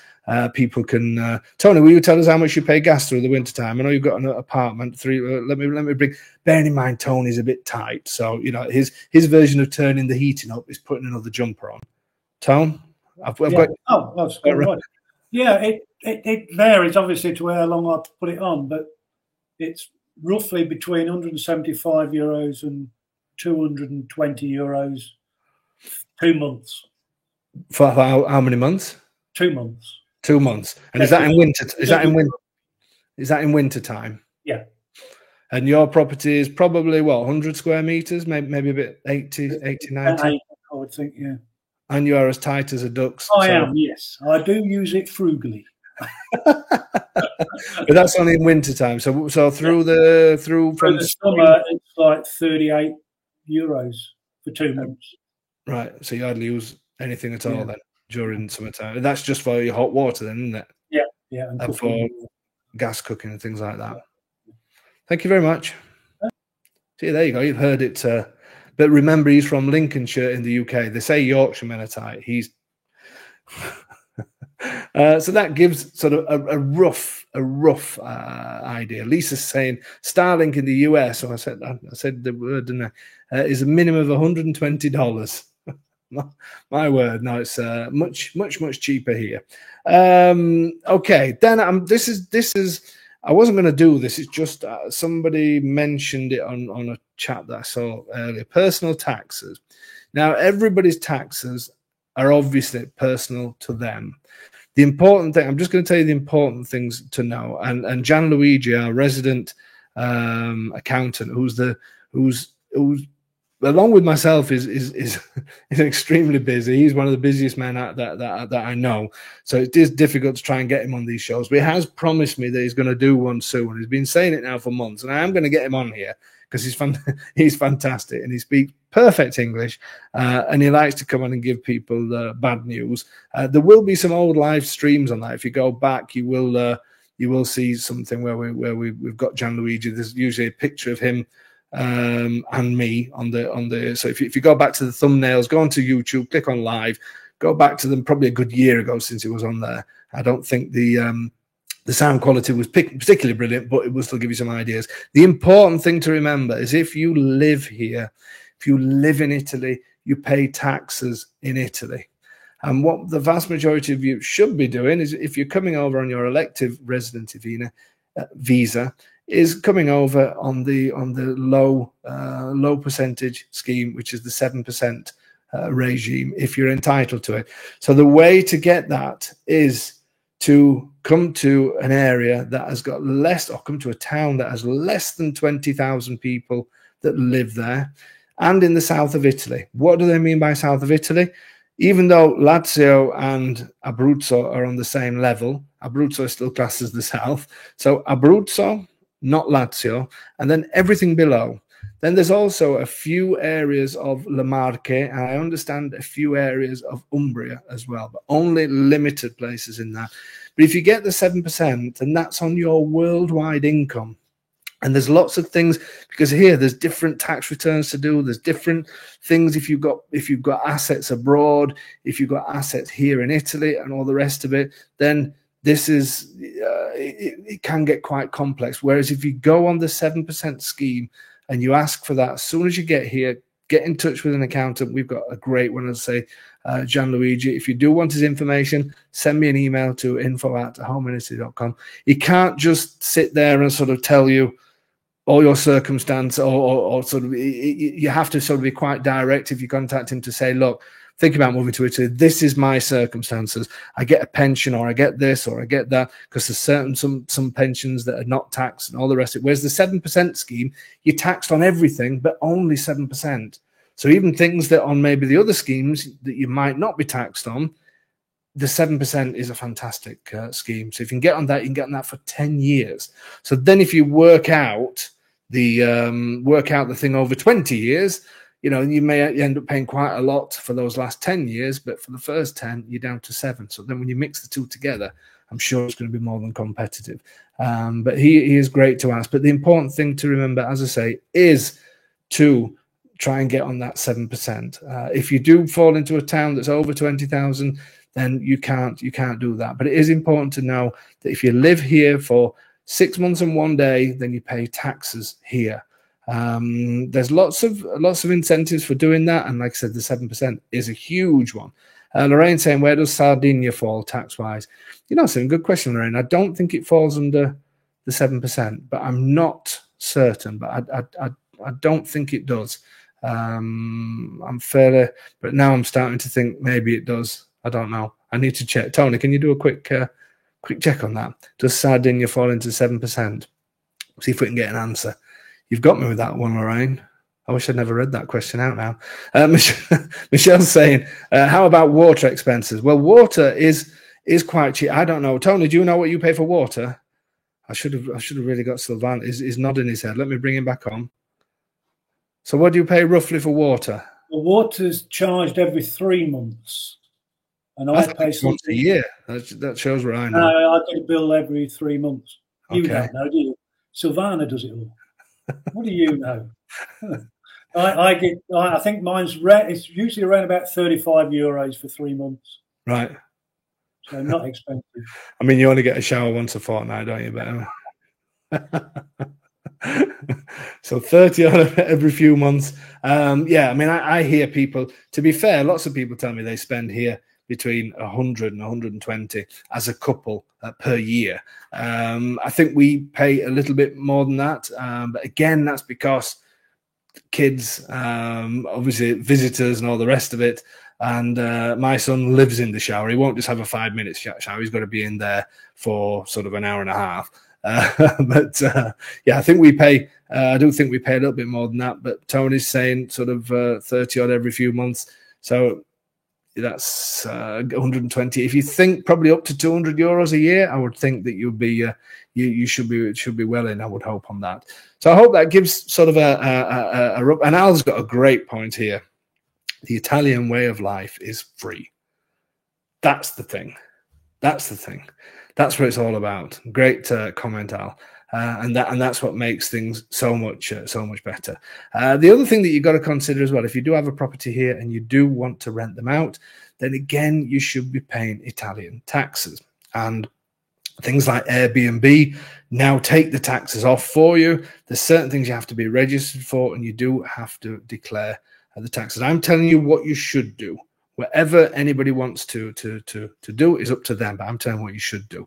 People can. Tony, will you tell us how much you pay gas through the winter time? I know you've got an apartment. Let me bring. Bearing in mind, Tony's a bit tight, so his version of turning the heating up is putting another jumper on. Tone, I've got. Oh, that's good. Right. Yeah, it varies obviously to how long I put it on, but it's roughly between 175 euros and 220 euros, 2 months. For how many months? 2 months. 2 months. And is that in winter? Is that in winter time? Yeah. And your property is probably 100 square meters, maybe a bit 80, 90. I would think, yeah. And you are as tight as a duck's. I am, yes. I do use it frugally. But that's only in winter time. So through the summer, it's like 38 euros for 2 months. Right. So you hardly use anything at all then during summertime. That's just for your hot water then, isn't it? Yeah. And for gas cooking and things like that. Thank you very much. See, there you go. You've heard it. But remember, he's from Lincolnshire in the UK. They say Yorkshiremen are tight. He's so that gives sort of a rough idea. Lisa's saying Starlink in the US. So I said the word, didn't I? Is a minimum of $120. My word, no, it's much cheaper here. Okay, then this is. I wasn't going to do this. It's just somebody mentioned it on a chat that I saw earlier. Personal taxes. Now, everybody's taxes are obviously personal to them. The important thing, I'm just going to tell you the important things to know. And Gianluigi, our resident accountant, who's along with myself is extremely busy. He's one of the busiest men that I know. So it is difficult to try and get him on these shows. But he has promised me that he's going to do one soon. He's been saying it now for months, and I am going to get him on here because he's fantastic and he speaks perfect English, and he likes to come on and give people bad news. There will be some old live streams on that. If you go back, you will see something where we've got Gianluigi. There's usually a picture of him and me on the. So if you go back to the thumbnails, go onto YouTube, click on live, go back to them probably a good year ago since it was on there. I don't think the sound quality was particularly brilliant, but it will still give you some ideas. The important thing to remember is if you live here, if you live in Italy, you pay taxes in Italy. And what the vast majority of you should be doing is, if you're coming over on your elective resident visa, is coming over on the low percentage scheme, which is the 7% regime, if you're entitled to it. So the way to get that is to come to an area that has got less, or come to a town that has less than 20,000 people that live there, and in the south of Italy. What do they mean by south of Italy? Even though Lazio and Abruzzo are on the same level, Abruzzo is still classed as the south. So Abruzzo, not Lazio, and then everything below. Then there's also a few areas of Le Marche, and I understand a few areas of Umbria as well, but only limited places in that. But if you get the 7%, then that's on your worldwide income. And there's lots of things, because here there's different tax returns to do. There's different things if you've got assets abroad, if you've got assets here in Italy, and all the rest of it. Then this is it can get quite complex. Whereas if you go on the 7% scheme and you ask for that, as soon as you get here, get in touch with an accountant. We've got a great one, as I say, Gianluigi. If you do want his information, send me an email to info@homeinitaly.com. He can't just sit there and sort of tell you all your circumstance, or sort of, you have to sort of be quite direct if you contact him to say, look, think about moving to Italy. This is my circumstances. I get a pension, or I get this, or I get that, because there's certain some pensions that are not taxed and all the rest of it. Whereas the 7% scheme, you're taxed on everything, but only 7%. So even things that on maybe the other schemes that you might not be taxed on, the 7% is a fantastic scheme. So if you can get on that, you can get on that for 10 years. So then if you work out the thing over 20 years, you know, you may end up paying quite a lot for those last 10 years, but for the first 10, you're down to 7. So then when you mix the two together, I'm sure it's going to be more than competitive. But he is great to ask. But the important thing to remember, as I say, is to try and get on that 7%. If you do fall into a town that's over 20,000, then you can't do that. But it is important to know that if you live here for 6 months and 1 day, then you pay taxes here. There's lots of incentives for doing that, and like I said, the 7% is a huge one. Lorraine saying, where does Sardinia fall tax-wise? You know, some good question, Lorraine. I don't think it falls under the 7%, but I'm not certain. But I don't think it does. I'm fairly, but now I'm starting to think maybe it does. I don't know. I need to check. Tony, can you do a quick check on that? Does Sardinia fall into 7%? See if we can get an answer. You've got me with that one, Lorraine. I wish I'd never read that question out now. Michelle's saying, how about water expenses? Well, water is quite cheap. I don't know. Tony, do you know what you pay for water? I should have really got Sylvan. He's nodding his head. Let me bring him back on. So what do you pay roughly for water? The water's charged every 3 months. And I pay once a year. That shows where I know. No, I get a bill every 3 months. You Okay. don't know, do you? Silvana does it all. What do you know? I think mine's it's usually around about €35 for 3 months. Right. So not expensive. I mean, you only get a shower once a fortnight, don't you? But so 30 every few months. Yeah, I mean, I hear people, to be fair, lots of people tell me they spend here between 100 and 120 as a couple per year. I think we pay a little bit more than that. But again, that's because kids, obviously visitors and all the rest of it. And my son lives in the shower. He won't just have a 5-minute shower. He's got to be in there for sort of an hour and a half. But yeah, I think we pay, I do think we pay a little bit more than that. But Tony's saying sort of 30 odd every few months. So that's 120. If you think probably up to €200 a year, I would think that you'd be you should be well in. I would hope on that. So I hope that gives sort of and Al's got a great point here. The Italian way of life is free. That's the thing. That's the thing. That's what it's all about. Great comment, Al. And that's what makes things so much better. The other thing that you've got to consider as well, if you do have a property here and you do want to rent them out, then again you should be paying Italian taxes. And things like Airbnb now take the taxes off for you. There's certain things you have to be registered for, and you do have to declare the taxes. I'm telling you what you should do. whatever anybody wants to do is up to them, but I'm telling you what you should do.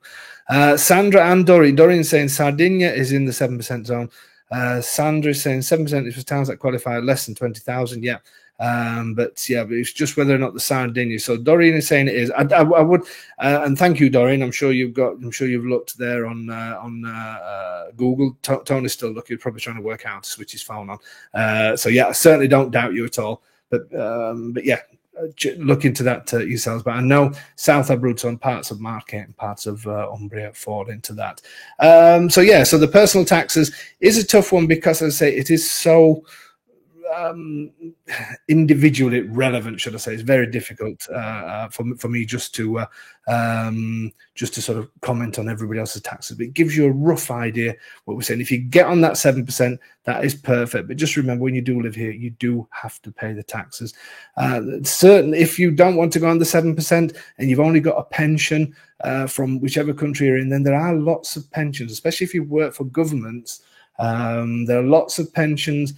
Sandra and Doreen saying Sardinia is in the 7% zone. Sandra is saying 7% is for towns that qualify less than 20,000. Yeah. But it's just whether or not the Sardinia. So Doreen is saying it is. I would, and thank you, Doreen. I'm sure you've looked there on Google. Tony's still looking, probably trying to work out to switch his phone on. So yeah, I certainly don't doubt you at all. But yeah, look into that yourselves. But I know South Abruzzo and parts of Marche and parts of Umbria fall into that. So the personal taxes is a tough one because, as I say, it is so individually relevant, should I say. It's very difficult for me just to sort of comment on everybody else's taxes, but it gives you a rough idea what we're saying. If you get on that 7%, that is perfect, but just remember, when you do live here, you do have to pay the taxes. Certainly, if you don't want to go on the 7% and you've only got a pension from whichever country you're in, then there are lots of pensions, especially if you work for governments. There are lots of pensions,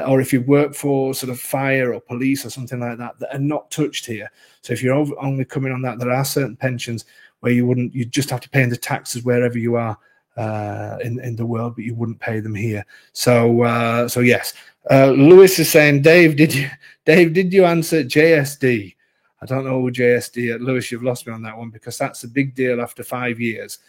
or if you work for sort of fire or police or something like that, that are not touched here. So if you're only coming on that, there are certain pensions where you just have to pay the taxes wherever you are in the world, but you wouldn't pay them here. So yes. Lewis is saying, Dave, did you answer JSD? I don't know who JSD. Lewis, you've lost me on that one, because that's a big deal after 5 years.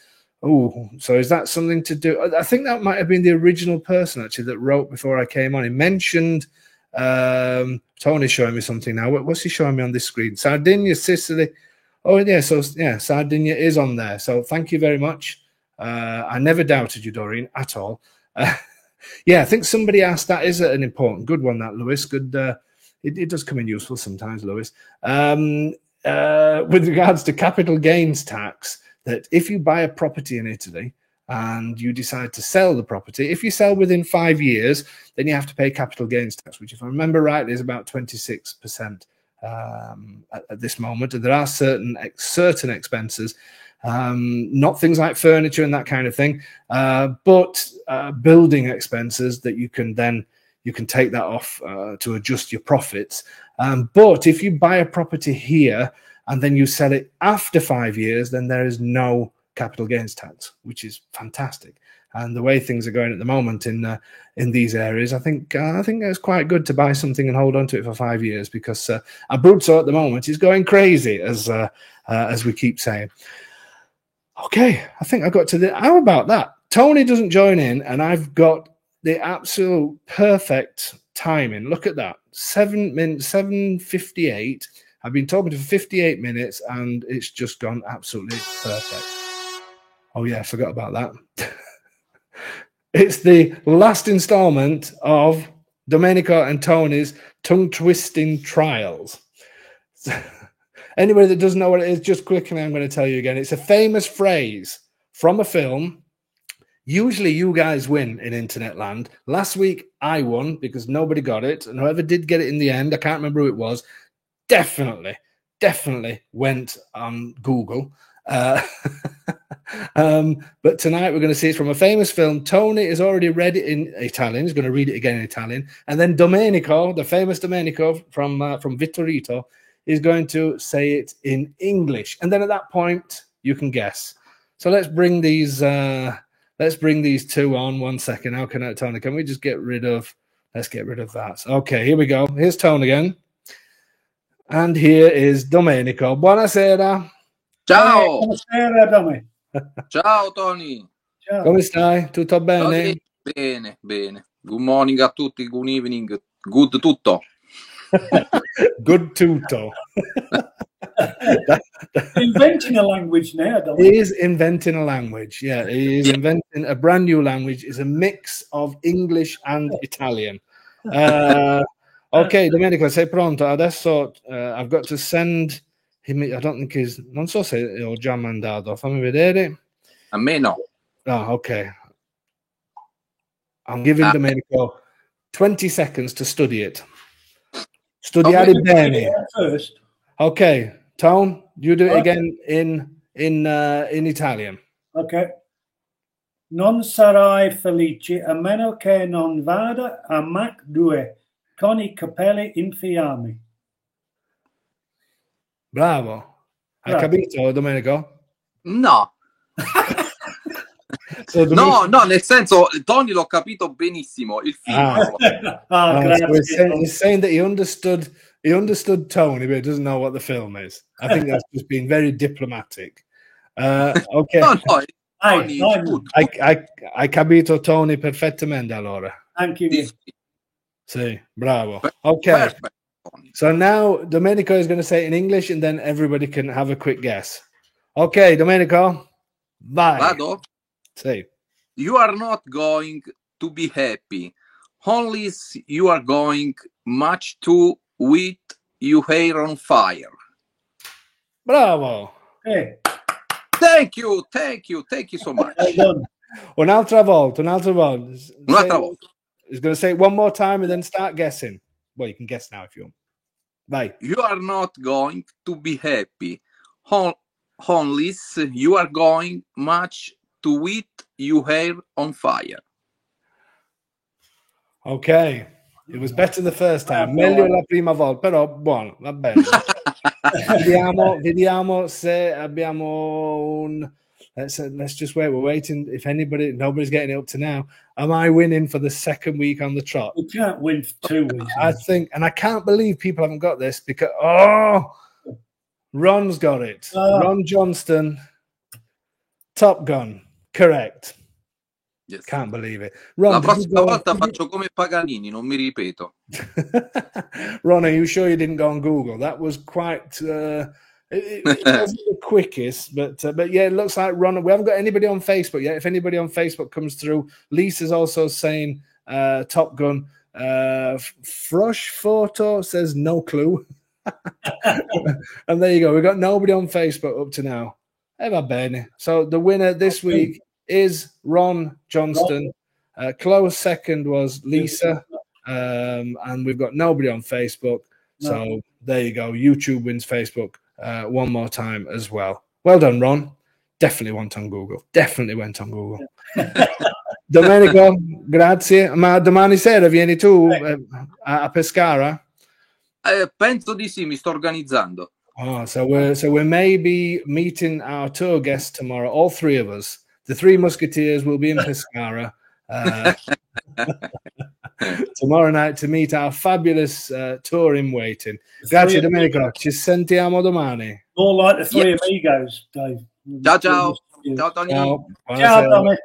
Oh, so is that something to do? I think that might have been the original person, actually, that wrote before I came on. He mentioned, Tony's showing me something now. What's he showing me on this screen? Sardinia, Sicily. Oh, yeah, so yeah, Sardinia is on there. So thank you very much. I never doubted you, Doreen, at all. Yeah, I think somebody asked, that is an important, good one, that, Lewis. Good. It does come in useful sometimes, Lewis. With regards to capital gains tax, that if you buy a property in Italy and you decide to sell the property, if you sell within 5 years, then you have to pay capital gains tax, which, if I remember rightly, is about 26% at this moment. And there are certain expenses, not things like furniture and that kind of thing, but building expenses that you can take that off to adjust your profits. But if you buy a property here and then you sell it after 5 years, then there is no capital gains tax, which is fantastic. And the way things are going at the moment in these areas, I think it's quite good to buy something and hold on to it for 5 years, because Abruzzo at the moment is going crazy, as we keep saying. Okay, I think I got to the. How about that? Tony doesn't join in, and I've got the absolute perfect timing. Look at that, 7:58. I've been talking for 58 minutes, and it's just gone absolutely perfect. Oh, yeah, I forgot about that. It's the last installment of Domenico and Tony's tongue-twisting trials. Anybody that doesn't know what it is, just quickly, I'm going to tell you again. It's a famous phrase from a film. Usually you guys win in internet land. Last week, I won because nobody got it, and whoever did get it in the end, I can't remember who it was, definitely went on Google. But tonight we're going to see it from a famous film. Tony has already read it in Italian. He's going to read it again in Italian. And then Domenico, the famous Domenico from Vittorito, is going to say it in English. And then at that point, you can guess. So let's bring these two on. 1 second. How can I, Tony? Can we just get rid of... Let's get rid of that. Okay, here we go. Here's Tony again. And here is Domenico. Buonasera. Ciao. Buonasera, Domi. Ciao, Tony. Ciao. Come stai? Tutto bene? Bene, bene. Good morning a tutti, good evening. Good tutto. Good tutto. Inventing a language now, Domi. He is inventing a language. Yeah, he is inventing a brand new language. It's a mix of English and Italian. Ok, Domenico, sei pronto? Adesso I've got to send him. I don't think he's. Non so se ho già mandato. Fammi vedere. A me no. Oh, ok. I'm giving Domenico 20 seconds to study it. Studiare bene. First. Ok, Tone, you do it again in Italian. Ok. Non sarai felice a meno che non vada a Mac 2 con I capelli in fiamme. Bravo. Hai capito, Domenico? No. So No, nel senso, Tony l'ho capito benissimo, il film. So he's saying that he understood Tony, but he doesn't know what the film is. I think that's just being very diplomatic. Okay. No, Tony, hai capito Tony perfettamente allora. Thank you. Sì, bravo. Okay. Perfect. So now Domenico is going to say it in English and then everybody can have a quick guess. Okay, Domenico. Vai. Vado? Sì. You are not going to be happy. Only you are going much to with your hair on fire. Bravo. Hey. Thank you so much. Un'altra volta. He's going to say it one more time and then start guessing. Well, you can guess now if you want. Bye. You are not going to be happy. Only you are going much to with your hair on fire. Okay. It was better the first time. Meglio la prima volta, però buono, va bene. Vediamo se abbiamo un... Let's just wait. We're waiting. If nobody's getting it up to now. Am I winning for the second week on the trot? We can't win for 2 weeks. I think, and I can't believe people haven't got this because, Ron's got it. Ron Johnston, Top Gun, correct. Yes. Can't believe it. Ron, la prossima volta faccio come Paganini, non mi ripeto. Ron, are you sure you didn't go on Google? That was quite... it wasn't the quickest, but yeah, it looks like Ron. We haven't got anybody on Facebook yet. If anybody on Facebook comes through, Lisa's also saying Top Gun. Frosh Photo says no clue. And there you go. We've got nobody on Facebook up to now. Va bene. So the winner this week is Ron Johnston. Close second was Lisa. And we've got nobody on Facebook. So there you go. YouTube wins Facebook. One more time as well. Well done, Ron. Definitely went on Google. Domenico, grazie. Ma domani sera vieni tu a Pescara? Penso di sì, mi sto organizzando. Oh, so we're maybe meeting our tour guests tomorrow. All three of us. The Three Musketeers will be in Pescara tomorrow night to meet our fabulous tour in waiting. Grazie Domenico, ci sentiamo domani. More like the Three Amigos, Dave. Ciao. Ciao, Tony. Ciao, Tommy.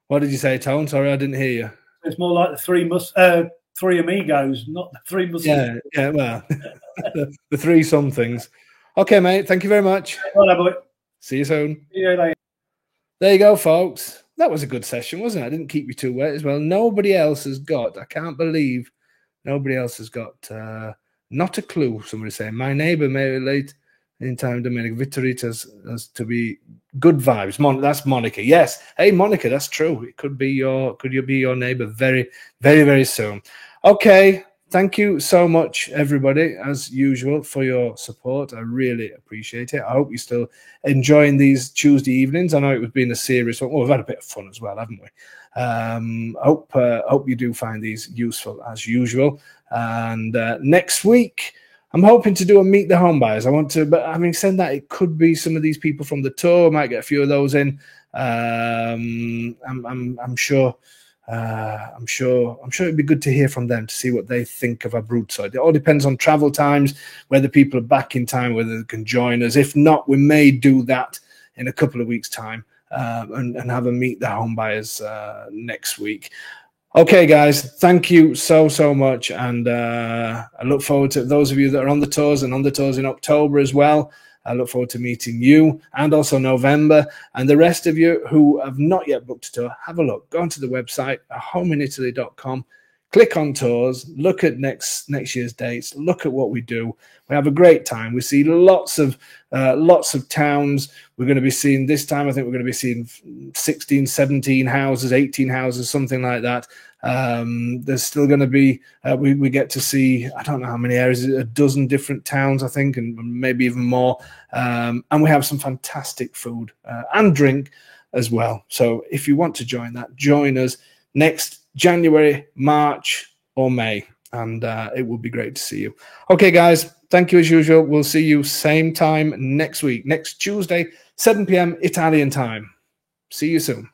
What did you say, Tone? Sorry, I didn't hear you. It's more like the Three Amigos, not the Three Musketeers. Yeah, well, the three somethings. Okay, mate, thank you very much. Bye, boy. See you soon. See you later. There you go, folks. That was a good session, wasn't it? I didn't keep you too wet as well. Nobody else has got, I can't believe nobody else has got not a clue. Somebody saying, my neighbor may relate in time Domenico Vittoritas as to be good vibes. That's Monica. Yes. Hey, Monica, that's true. It could be you be your neighbor very, very, very soon. Okay. Thank you so much, everybody, as usual, for your support. I really appreciate it. I hope you're still enjoying these Tuesday evenings. I know it was being a serious one. Well, we've had a bit of fun as well, haven't we? Hope you do find these useful as usual. And next week, I'm hoping to do a Meet the Home Buyers. I want to, but having said that, it could be some of these people from the tour. I might get a few of those in. I'm sure. I'm sure it'd be good to hear from them to see what they think of Abruzzo. It all depends on travel times, whether people are back in time, whether they can join us. If not, we may do that in a couple of weeks' time and have a Meet the Home Buyers next week. Okay, guys, thank you so much, and I look forward to those of you that are on the tours and on the tours in October as well. I look forward to meeting you, and also November. And the rest of you who have not yet booked a tour, have a look. Go onto the website, homeinitaly.com. Click on tours. Look at next year's dates. Look at what we do. We have a great time. We see lots of towns. We're going to be seeing this time. I think we're going to be seeing 16, 17 houses, 18 houses, something like that. There's still going to be, we get to see, I don't know how many areas, a dozen different towns, I think, and maybe even more. And we have some fantastic food and drink as well. So if you want to join that, join us next January, March, or May. and it would be great to see you. Okay, guys, thank you as usual. We'll see you same time next week, next Tuesday, 7 p.m. Italian time. See you soon.